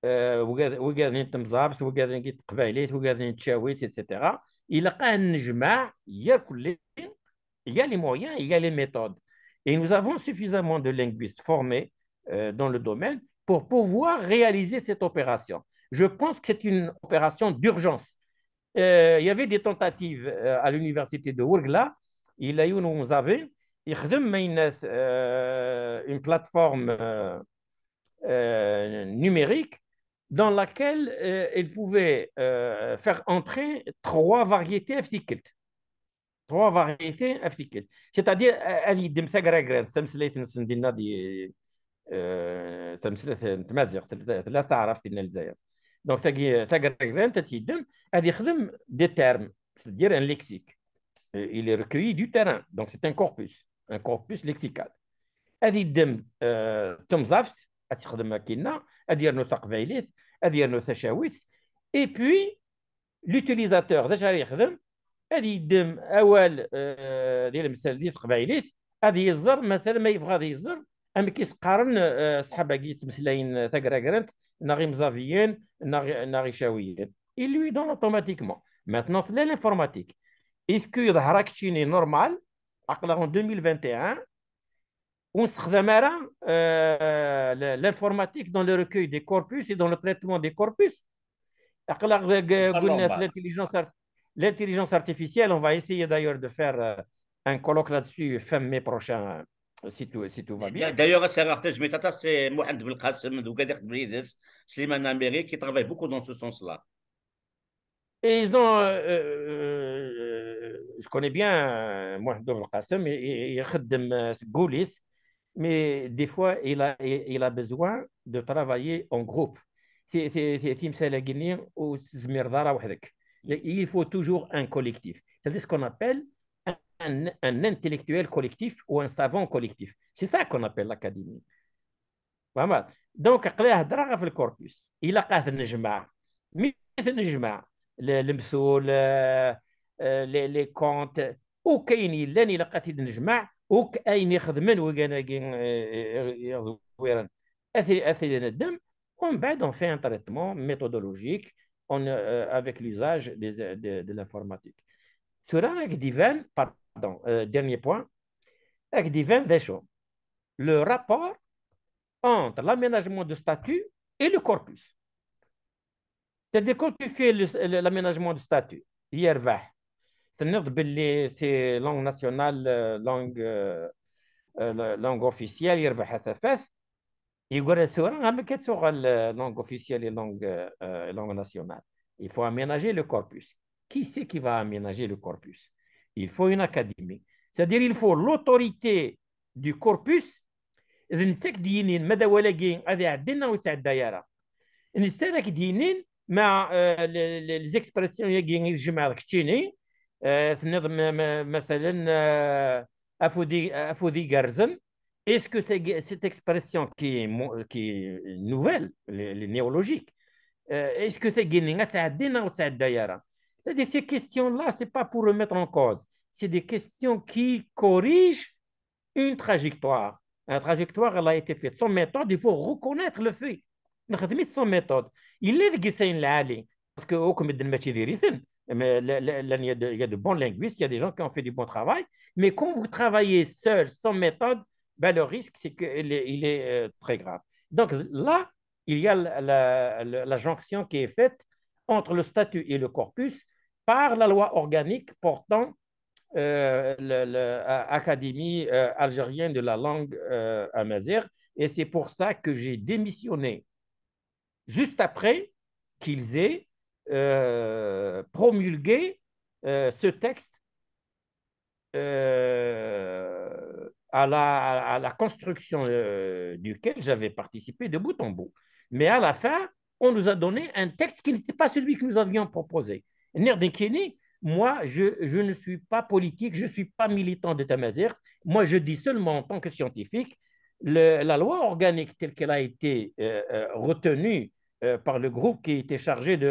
وقاعدين نتمزابس وقاعدين نتقبايليت وقاعدين نتشاويت etc. Il y a un جماعة il y a les moyens, il y a les méthodes. Et nous avons suffisamment de linguistes formés dans le domaine pour pouvoir réaliser cette opération. Je pense que c'est une opération d'urgence. Il y avait des tentatives à l'université de Ouargla. Il a eu une plateforme numérique dans laquelle il pouvait faire entrer trois variétés افتيكلت. Trois variétés افتيكلت. C'est-à-dire, elle يدم ثقرقران تمثليت نسندينا دي تمثلت تمازيغ ثلاثة عرفت لنا الجزائر. دونك ثقرقران تتيدم هذا يخدم دي تيرم c'est-à-dire un lexique. Il est recueilli du terrain. Donc c'est un corpus lexical. هذه يدم تمزافت تخدم كينا ادير نو تقبايليت ادير نو تشاويت اي بوي لوتيليزاتور داش غادي يخدم هذه يدم اول ديال المثال ديال تقبايليت هذه يزر مثلا ما يبغى غادي يزر اما كيسقارن صحابه كيس مسلاين تاكراكرنت ناغي مزافيين ناغي شاويين il lui donne automatiquement maintenant في l'informatique est-ce que يظهر كتشيني نورمال عقله en 2021 ونستخدم l'informatique dans le recueil des corpus et dans le traitement des corpus. L'intelligence artificielle, on va essayer d'ailleurs de faire un colloque là-dessus fin mai prochain, si tout va bien. D'ailleurs, c'est Mohamed Belkacem, Slimane Ameri, qui travaille beaucoup dans ce sens-là. Et ils ont, je connais bien Mohamed Belkacem, il خدم Goulis. Mais des fois, il a besoin de travailler en groupe. Il faut toujours un collectif. C'est ce qu'on appelle un intellectuel collectif ou un savant collectif. C'est ça qu'on appelle l'académie. Donc, في الكوربوس إلا قاعد نجمع مثل نجمع المثول لي كونت وكاين لاني لقيت نجمع وكاين يخدمن وكان زويرا اثير الدم ومن بعد on fait un traitement méthodologique avec l'usage de l'informatique. Sur Akdivan, pardon, dernier point, Akdivan d'Echo, le rapport entre l'aménagement de statut et le corpus. C'est-à-dire quand tu fais l'aménagement de statut, يربح تنض باللي سي لونغ ناسيونال لونغ اوفيسيال يربح ثفاث يقول الثورة ما كتسوغ لونغ اوفيسيال et langue nationale. Il faut aménager le corpus. Qui c'est qui va aménager le corpus? Il faut une académie. C'est-à-dire il faut l'autorité du corpus. إذا نساك دينين ماذا ولا كاين هذه عندنا وتعدى يارا نساك دينين مع ليزيكسبرسيون كاين يجمع كتيني تنظم مثلا افودي غارزن. Est-ce que cette expression qui est nouvelle, néologique, est-ce que c'est gagné? C'est-à-dire ces questions-là, ce n'est pas pour remettre en cause. C'est des questions qui corrigent une trajectoire. Une trajectoire, elle a été faite. Son méthode, il faut reconnaître le fait. Son méthode. Il est de parce que comme mais il y a de bons linguistes, il y a des gens qui ont fait du bon travail, mais quand vous travaillez seul, sans méthode, ben, le risque, c'est qu'il est très grave. Donc là, il y a la jonction qui est faite entre le statut et le corpus par la loi organique portant l'Académie algérienne de la langue amazigh, et c'est pour ça que j'ai démissionné juste après qu'ils aient promulgué ce texte à la construction duquel j'avais participé de bout en bout. Mais à la fin, on nous a donné un texte qui n'était pas celui que nous avions proposé. Moi, je ne suis pas politique, je ne suis pas militant de Tamazight. Moi, je dis seulement en tant que scientifique, la loi organique telle qu'elle a été retenue par le groupe qui était chargé de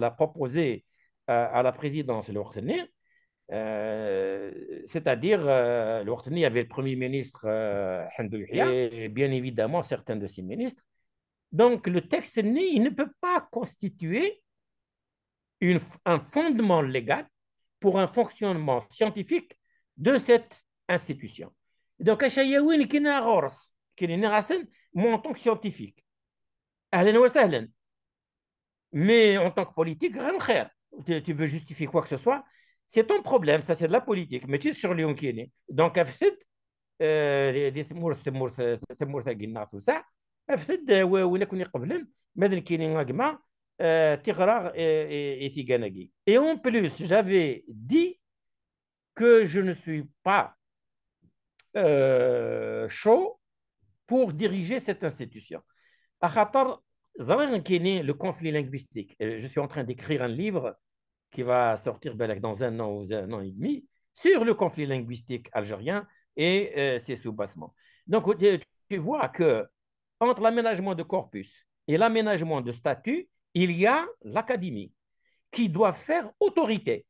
la proposer à la présidence de l'Ouartani, c'est-à-dire l'Ouartani avait le Premier ministre Hamdou Yahya et bien évidemment certains de ses ministres. Donc le texte il ne peut pas constituer un fondement légal pour un fonctionnement scientifique de cette institution. Donc Achayaoui qui n'a moi en tant que scientifique mais en tant que politique, tu veux justifier quoi que ce soit, c'est ton problème, ça c'est de la politique. Mais tu es sur Lyon qui est donc afsid des ثمور ثمور ثمور ثقيلنا tout ça afsid ولا كوني قبلن Et en plus, j'avais dit que je ne suis pas chaud pour diriger cette institution. Le conflit linguistique. Je suis en train d'écrire un livre qui va sortir dans un an ou un an et demi sur le conflit linguistique algérien et ses soubassements. Donc, tu vois que entre l'aménagement de corpus et l'aménagement de statut, il y a l'académie qui doit faire autorité.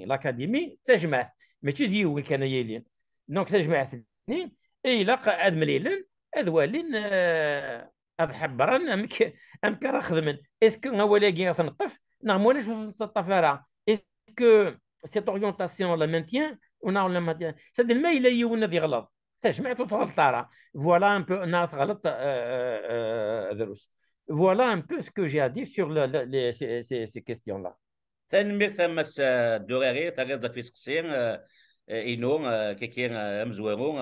l'académie تجمع ماشي ديوي كان يلين دونك تجمع اثنين اي لا قاعد مليلن اذوالين اضحبرن امك راه خدمن اسكو هو لاقي تنطف نعم ولا شوف الطفاره اسكو سيت اورينتاسيون لا مانتيان ولا ما سد الماء الا يونا ذي غلط تجمعت وتغلط فوالا ان بو ناس غلط دروس فوالا ان بو سكو جي ا دي سور ces questions là. تنمير ثمس الدراري تغيظ في سقسين إنو كيكين مزوارو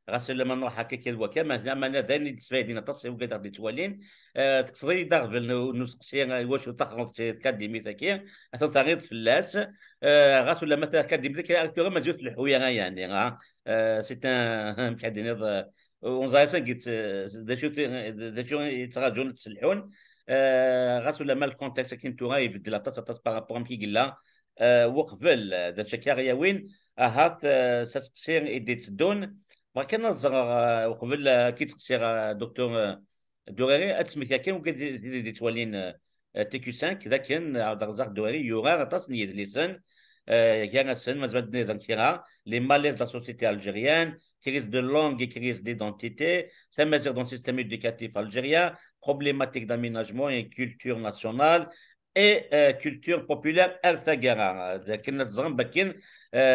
غاسل لما نروح كيكين وكا ما ذاني تسفايدين تصي وكذا غادي توالين تقصدي داغفل نسقسين واش تخلط كاديمي ذاكي اثر تغيظ فلاس غاسل لما كاديمي ذاكي اكثر ما جوت الحويه يعني سي ان كاديني ونزايسا قلت دا شو يتراجعون تسلحون غاسو لما الكونتكست كاين تو يبدل طاس بارابور كي قلنا وقفل دا شكاريا وين هاث ساسكسير ايدي تسدون ما كان نزر وقفل كي تسكسير دكتور دوراري اتسمي كان وكي توالين تي كيو 5 ذا كان رزاق دوراري يورا طاس نيز ليسن كان سن ما زبد نيزان كيرا لي ماليز لا سوسيتي الجيريان crise de langue et crise d'identité, ça mesure dans le système éducatif algérien, problématique d'aménagement et culture nationale et culture populaire الثقافة. كنا تزغم بكين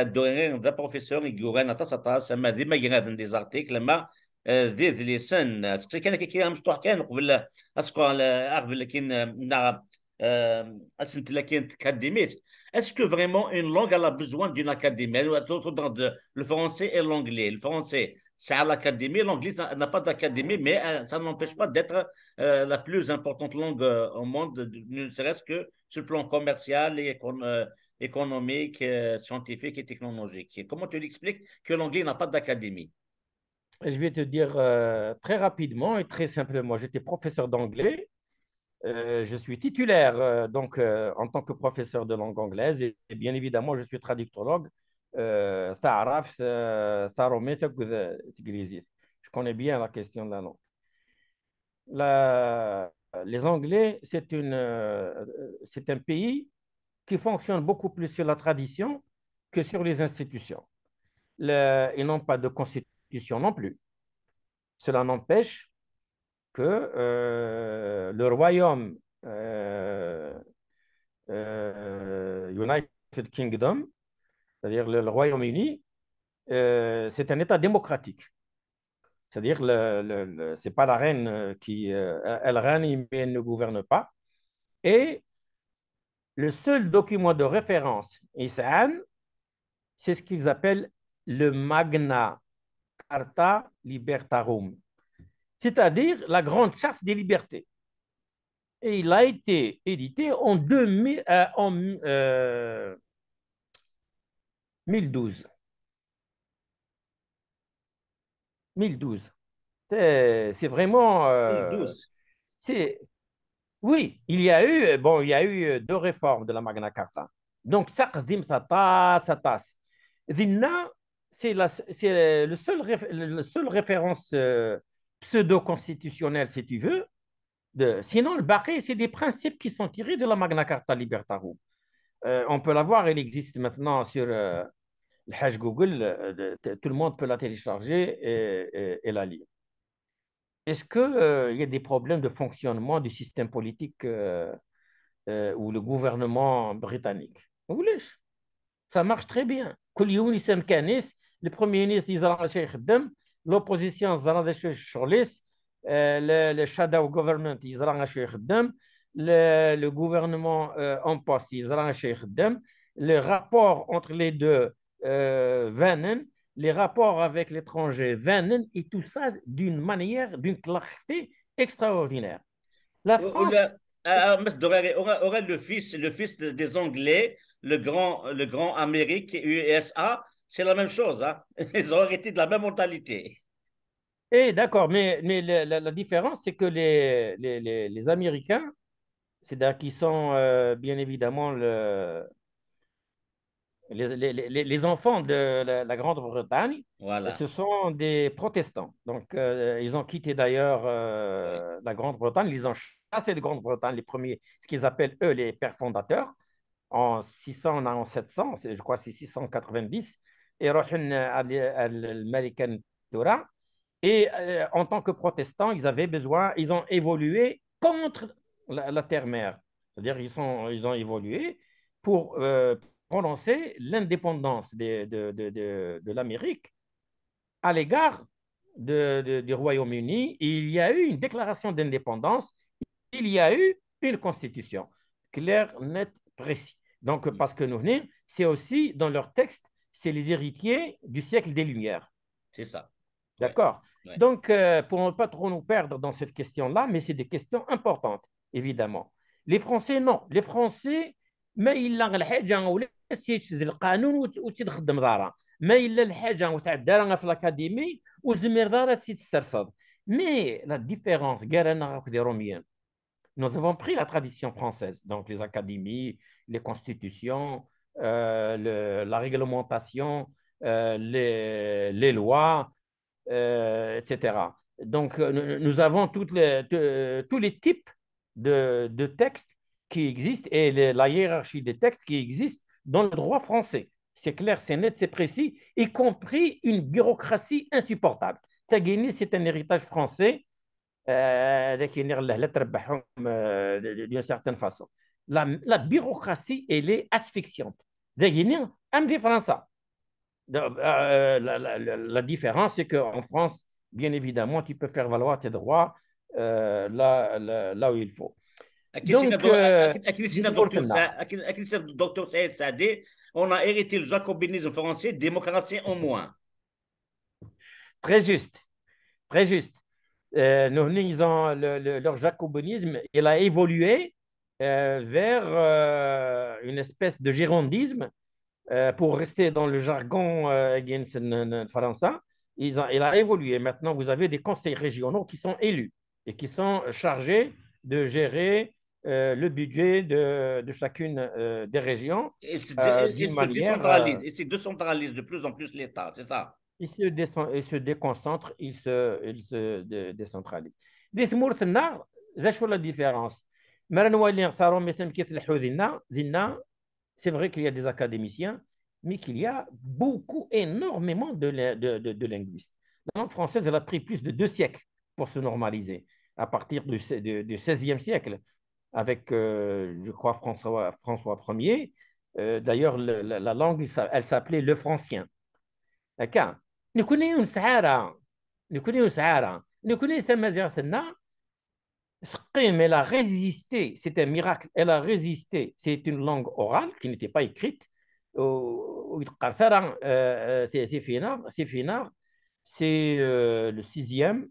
دورين ذا بروفيسور يقولنا تصطى سما ذي ما يغادن دي زارتيك لما ذي ذي سن سقسي كان كي مشطوح كان قبل اسكو اغفل لكن نعم اسنت لكن تكاديميت. Est-ce que vraiment une langue elle a besoin d'une académie? Le français et l'anglais. Le français, c'est à l'académie. L'anglais n'a pas d'académie, mais ça n'empêche pas d'être la plus importante langue au monde, ne serait-ce que sur le plan commercial et économique, scientifique et technologique. Comment tu l'expliques que l'anglais n'a pas d'académie? Je vais te dire très rapidement et très simplement. J'étais professeur d'anglais. Je suis titulaire en tant que professeur de langue anglaise et bien évidemment je suis traductologue. Je connais bien la question de la langue. Les Anglais, c'est un pays qui fonctionne beaucoup plus sur la tradition que sur les institutions. Ils n'ont pas de constitution non plus. Cela n'empêche que le royaume United Kingdom, c'est-à-dire le Royaume-Uni, c'est un État démocratique. C'est-à-dire c'est pas la reine qui elle règne mais elle ne gouverne pas. Et le seul document de référence, ISAN, c'est ce qu'ils appellent le Magna Carta Libertarum, c'est-à-dire la grande charte des libertés. Et il a été édité en 1012. 1012. C'est vraiment... 1012. Oui, il y a eu deux réformes de la Magna Carta. Donc, Saqzim Satas. Dinna, c'est le seul référence pseudo-constitutionnelle, si tu veux. Sinon, le Baqi, c'est des principes qui sont tirés de la Magna Carta Libertarum. On peut la voir, elle existe maintenant sur le Hajj Google. Tout le monde peut la télécharger et la lire. Est-ce qu'il y a des problèmes de fonctionnement du système politique ou le gouvernement britannique? Ça marche très bien. Le premier ministre, l'opposition, le shadow government, le gouvernement en poste, le rapport entre les deux, les rapports avec l'étranger viennent et tout ça d'une manière, d'une clarté extraordinaire. La France. Aurait le fils des Anglais, le grand Amérique et USA, c'est la même chose. Hein? Ils auraient été de la même mentalité. Et d'accord, mais la différence, c'est que les Américains, c'est-à-dire qui sont bien évidemment les enfants de la Grande-Bretagne, Voilà. ce sont des protestants. Donc, ils ont quitté d'ailleurs Oui. la Grande-Bretagne, ils ont chassé de Grande-Bretagne les premiers, ce qu'ils appellent eux les pères fondateurs, en 600, en 700, je crois c'est 690, et et en tant que protestants, ils avaient besoin, ils ont évolué contre la terre-mère. C'est-à-dire ils ont évolué pour prononcer l'indépendance de l'Amérique à l'égard du Royaume-Uni. Il y a eu une déclaration d'indépendance, il y a eu une constitution claire, nette, précise. Donc, parce que nous, c'est aussi dans leur texte, c'est les héritiers du siècle des Lumières. C'est ça. D'accord. Ouais. Donc, pour ne pas trop nous perdre dans cette question-là, mais c'est des questions importantes, évidemment. Les Français, non. Les Français, ما إلا الحاجة ولا تيشد القانون وتخدم دارها ما إلا الحاجة وتعدارها في الأكاديمي وزمير دارها تسترصد. Mais la différence, des Romiens, nous avons pris la tradition française, donc les académies, les constitutions, la réglementation, les lois, etc. Donc, nous avons tous les types de textes qui existent et la hiérarchie des textes qui existent dans le droit français. C'est clair, c'est net, c'est précis, y compris une bureaucratie insupportable. Taguini, c'est un héritage français d'une certaine façon. La bureaucratie, elle est asphyxiante. La différence, c'est qu'en France, bien évidemment, tu peux faire valoir tes droits là où il faut. Donc, docteur Saïd Saadé, on a hérité le jacobinisme français, démocratie en moins. Très juste, très juste. Ils ont leur jacobinisme, il a évolué vers une espèce de girondisme. Pour rester dans le jargon français, il a évolué. Maintenant, vous avez des conseils régionaux qui sont élus et qui sont chargés de gérer le budget de chacune des régions d'une manière. Il se décentralise de plus en plus l'État, c'est ça. Il se déconcentre, il se décentralise. C'est la différence. C'est vrai qu'il y a des académiciens, mais qu'il y a énormément de linguistes. La langue française, elle a pris plus de 2 siècles pour se normaliser, à partir du XVIe siècle, avec, je crois, François Ier. D'ailleurs, la langue, elle s'appelait le francien. D'accord. Nous connaissons elle a résisté, c'est un miracle, elle a résisté. C'est une langue orale qui n'était pas écrite. C'est le 6e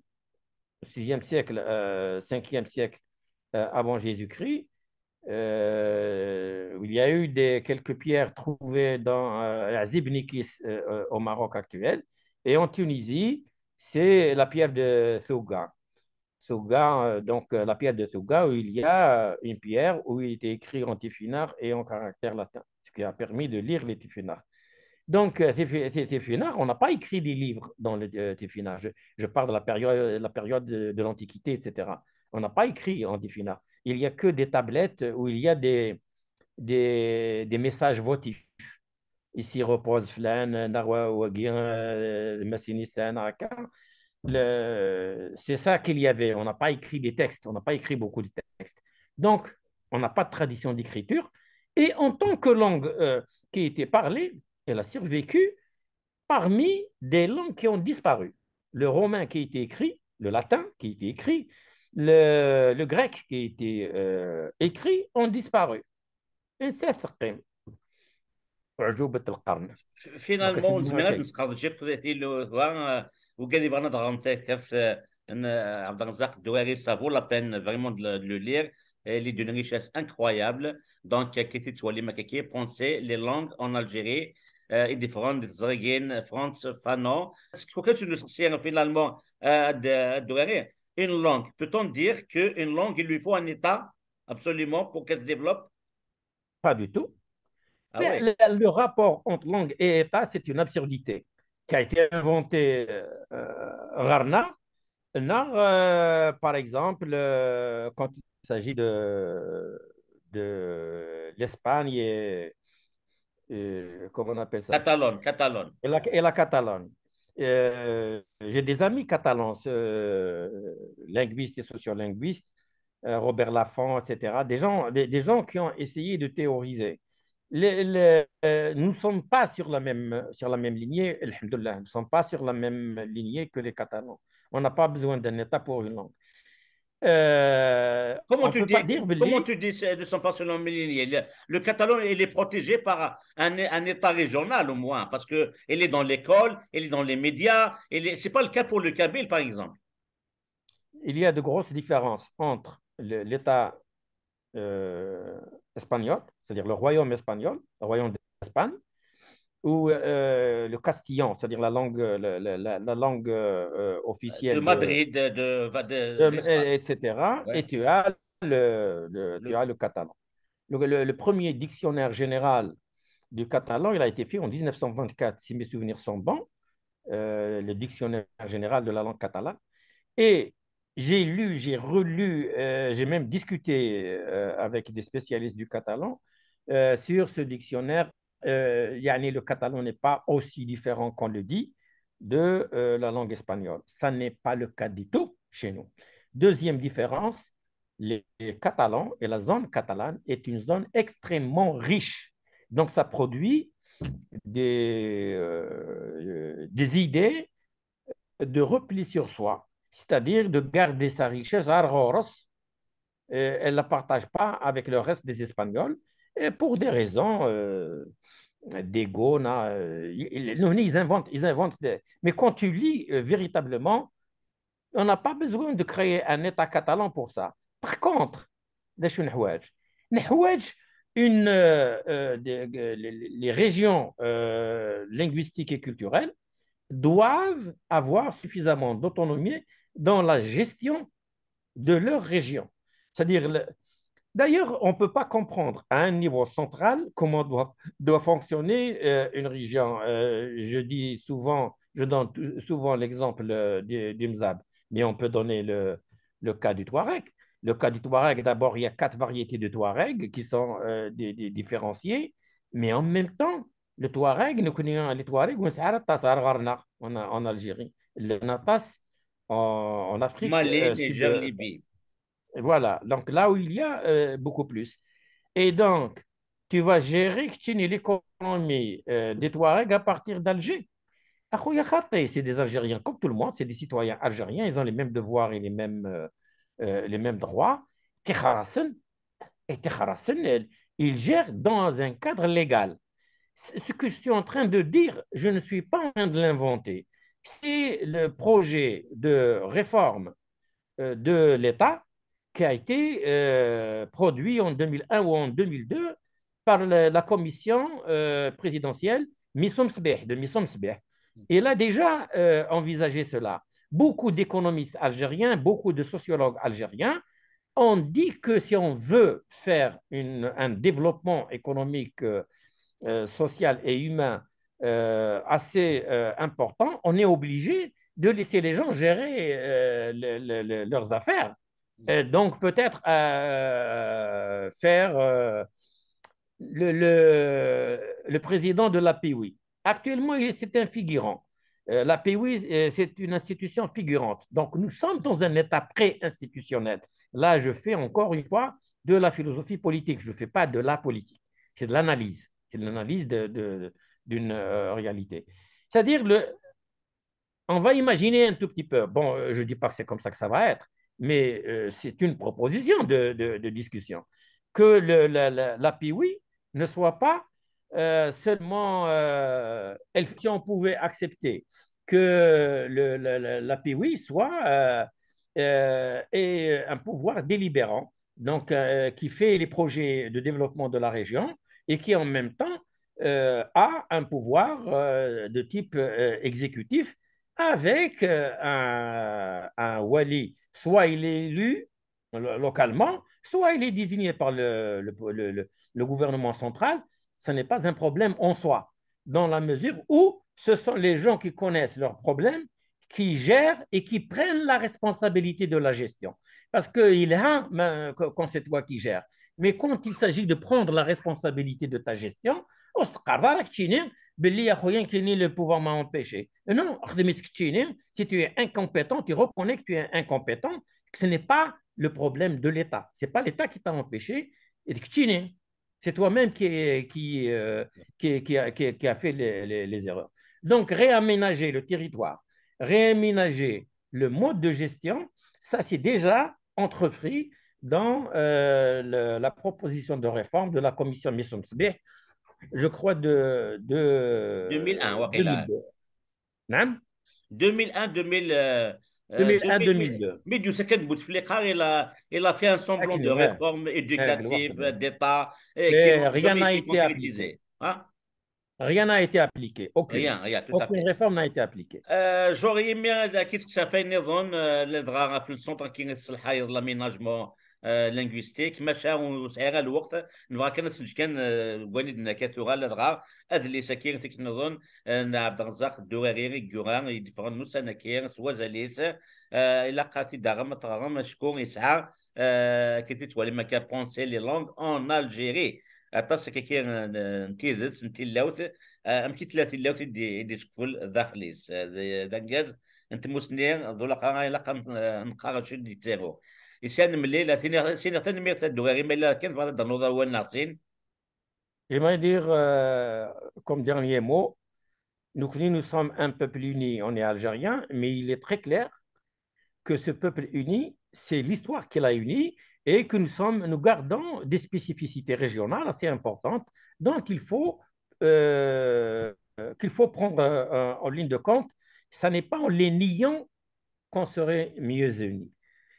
siècle, 5e siècle avant Jésus-Christ. Il y a eu quelques pierres trouvées dans la Zibnikis au Maroc actuel. Et en Tunisie, c'est la pierre de Souga. Donc la pierre de Souga, où il y a une pierre où il était écrit en tifinagh et en caractère latin, ce qui a permis de lire les tifinagh. Donc, ces tifinagh, on n'a pas écrit des livres dans le tifinagh. Je parle de la période de l'Antiquité, etc. On n'a pas écrit en tifinagh. Il n'y a que des tablettes où il y a des messages votifs. Ici repose Flan, Narwa Ouagin, Massinissan, Aka. C'est ça qu'il y avait. On n'a pas écrit des textes, on n'a pas écrit beaucoup de textes. Donc, on n'a pas de tradition d'écriture. Et en tant que langue qui était parlée, elle a survécu parmi des langues qui ont disparu. Le romain qui a été écrit, le latin qui a été écrit, le grec qui a été écrit ont disparu. أعجوبة القرن. دونك فينالمون أسميوها زميرات كاين. نسقط جيب قضيتي له هو وقال بغينا ضغمتك كيف ان عبد الرزاق الدواري سافو لا بين فريمون دو لو لير اللي دون ريشيس انكرويابل دونك كي تتولي ما كي بونسي لي لونغ ان الجيري اي ديفرون زريغين فرانس فانو اسكو كنت نسقسي فينالمون الدواري une langue peut-on dire que une langue il lui faut un état absolument pour qu'elle se développe? Pas du tout. Ah ouais. Le rapport entre langue et État, c'est une absurdité qui a été inventée Rarna. Par exemple, quand il s'agit de l'Espagne comment on appelle ça? Catalogne, Catalogne. Et la Catalogne. J'ai des amis catalans, linguistes et sociolinguistes, Robert Laffont, etc. Des gens qui ont essayé de théoriser. Nous ne sommes pas sur la même lignée, alhamdoulilah, nous ne sommes pas sur la même lignée que les Catalans. On n'a pas besoin d'un État pour une langue. Comment on tu peut dis, pas dire comment tu dis de son pension millénaire? Le catalan, il est protégé par un État régional au moins, parce que il est dans l'école, il est dans les médias. C'est pas le cas pour le Kabyle, par exemple. Il y a de grosses différences entre l'État espagnol, c'est-à-dire le royaume espagnol, le royaume d'Espagne, ou le castillan, c'est-à-dire la langue, la langue officielle de Madrid, etc. Ouais. Et tu as le catalan. Le premier dictionnaire général du catalan, il a été fait en 1924, si mes souvenirs sont bons, le dictionnaire général de la langue catalane. Et j'ai lu, j'ai relu, j'ai même discuté avec des spécialistes du catalan sur ce dictionnaire. Le catalan n'est pas aussi différent qu'on le dit de la langue espagnole. Ça n'est pas le cas du tout chez nous. Deuxième différence, les Catalans et la zone catalane est une zone extrêmement riche. Donc, ça produit des idées de repli sur soi, c'est-à-dire de garder sa richesse à Argoros. Elle ne la partage pas avec le reste des Espagnols et pour des raisons d'ego. Ils inventent mais quand tu lis véritablement, on n'a pas besoin de créer un État catalan pour ça. Par contre, les régions linguistiques et culturelles doivent avoir suffisamment d'autonomie dans la gestion de leur région. C'est-à-dire, d'ailleurs, on ne peut pas comprendre à un niveau central comment doit fonctionner une région. Je donne souvent l'exemple du Mzab, mais on peut donner le cas du Touareg. Le cas du Touareg, d'abord, il y a 4 variétés de Touareg qui sont différenciées, mais en même temps, le Touareg, nous connaissons les Touaregs en Algérie, le Natas en Afrique Mali, sud. Niger, Libye. Voilà, donc là où il y a beaucoup plus. Et donc, tu vas gérer l'économie des Touaregs à partir d'Alger. C'est des Algériens comme tout le monde, c'est des citoyens algériens, ils ont les mêmes devoirs et les mêmes droits. Et ils gèrent dans un cadre légal. Ce que je suis en train de dire, je ne suis pas en train de l'inventer. C'est le projet de réforme de l'État qui a été produit en 2001 ou en 2002 par la commission présidentielle de Missom Sbeh. Il a déjà envisagé cela. Beaucoup d'économistes algériens, beaucoup de sociologues algériens ont dit que si on veut faire un développement économique, social et humain assez important, on est obligé de laisser les gens gérer leurs affaires. Donc, peut-être faire le président de l'API. Actuellement, c'est un figurant. L'API, c'est une institution figurante. Donc, nous sommes dans un état pré-institutionnel. Là, je fais encore une fois de la philosophie politique. Je ne fais pas de la politique. C'est de l'analyse. C'est de l'analyse d'une réalité. C'est-à-dire, on va imaginer un tout petit peu. Bon, je ne dis pas que c'est comme ça que ça va être, mais c'est une proposition de discussion. Que l'API ne soit pas seulement, si on pouvait accepter que l'API soit ait un pouvoir délibérant, donc qui fait les projets de développement de la région et qui en même temps a un pouvoir de type exécutif avec un wali. Soit il est élu localement, soit il est désigné par le gouvernement central. Ce n'est pas un problème en soi, dans la mesure où ce sont les gens qui connaissent leurs problèmes, qui gèrent et qui prennent la responsabilité de la gestion. Parce qu'il y a quand c'est toi qui gères. Mais quand il s'agit de prendre la responsabilité de ta gestion, le pouvoir m'a empêché. Non, si tu es incompétent, tu reconnais que tu es incompétent, que ce n'est pas le problème de l'État. Ce n'est pas l'État qui t'a empêché. C'est toi-même qui a fait les erreurs. Donc, réaménager le territoire, réaménager le mode de gestion, ça c'est déjà entrepris dans la proposition de réforme de la commission Missom Sbeh, je crois de 2001 وقيلا 2002. نعم 2001 2001-2002. ميديو سكن بوتفليقه il a fait un semblant de ouais. réforme éducative d'État qui Mais n'ont rien n'a jamais été été appliqué. concrétisées. Hein? Rien n'a été appliqué. Rien, tout à fait. Aucune réforme n'a été appliquée. J'aurais aimé qu'est-ce que ça fait نظن الادغال في السونتر كاين الصلاحيه لاميناجمون linguistique ماشا وسعيره الوقت نبغى كنسنج كان بوانيدنا كثوغا الادغال اللي ساكين فيك نظن عبد الرزاق الدواريري كوران يدفرن نوسا كاين سوازاليس الى قاتي داغم تغرم شكون يسعى كيف تولي ما كان بونسي لي لونغ اون الجيري اتصل كاين نتيذت نتيلاوث امكي 30 لاوث دي تكفل داخليس دانجاز انت مسنين دولا قا لا نقارش دي تيرو يسان ملي سين ثاني ميت الدواري ملا كان فاضل دنوضا هو الناصين. J'aimerais dire comme dernier mot, nous sommes un peuple uni, on est algérien, mais il est très clair que ce peuple uni, c'est l'histoire qui l'a uni et que nous gardons des spécificités régionales assez importantes dont il faut prendre en ligne de compte. Ce n'est pas en les niant qu'on serait mieux unis.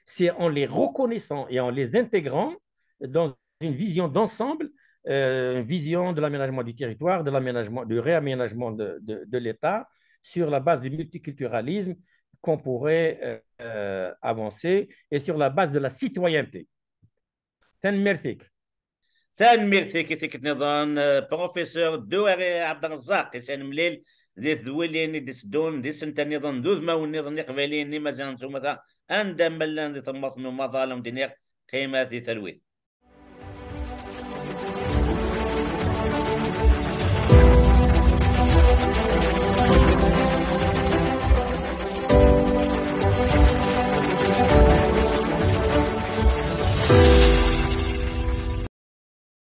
C'est en les reconnaissant et en les intégrant dans une vision d'ensemble, une vision de l'aménagement du territoire, du réaménagement de l'État sur la base du multiculturalisme qu'on pourrait avancer et sur la base de la citoyenneté. Merci. Merci كيتك نظام بروفيسور دواري عبد الرزاق يسان مليل ذي ذويلين دي سدون دي سنتا نظام دوذ ما ونظام قبالين مازال نتوما اندم ملان ذي تمطنو مظالم دينيق قيمة ذي ثلويث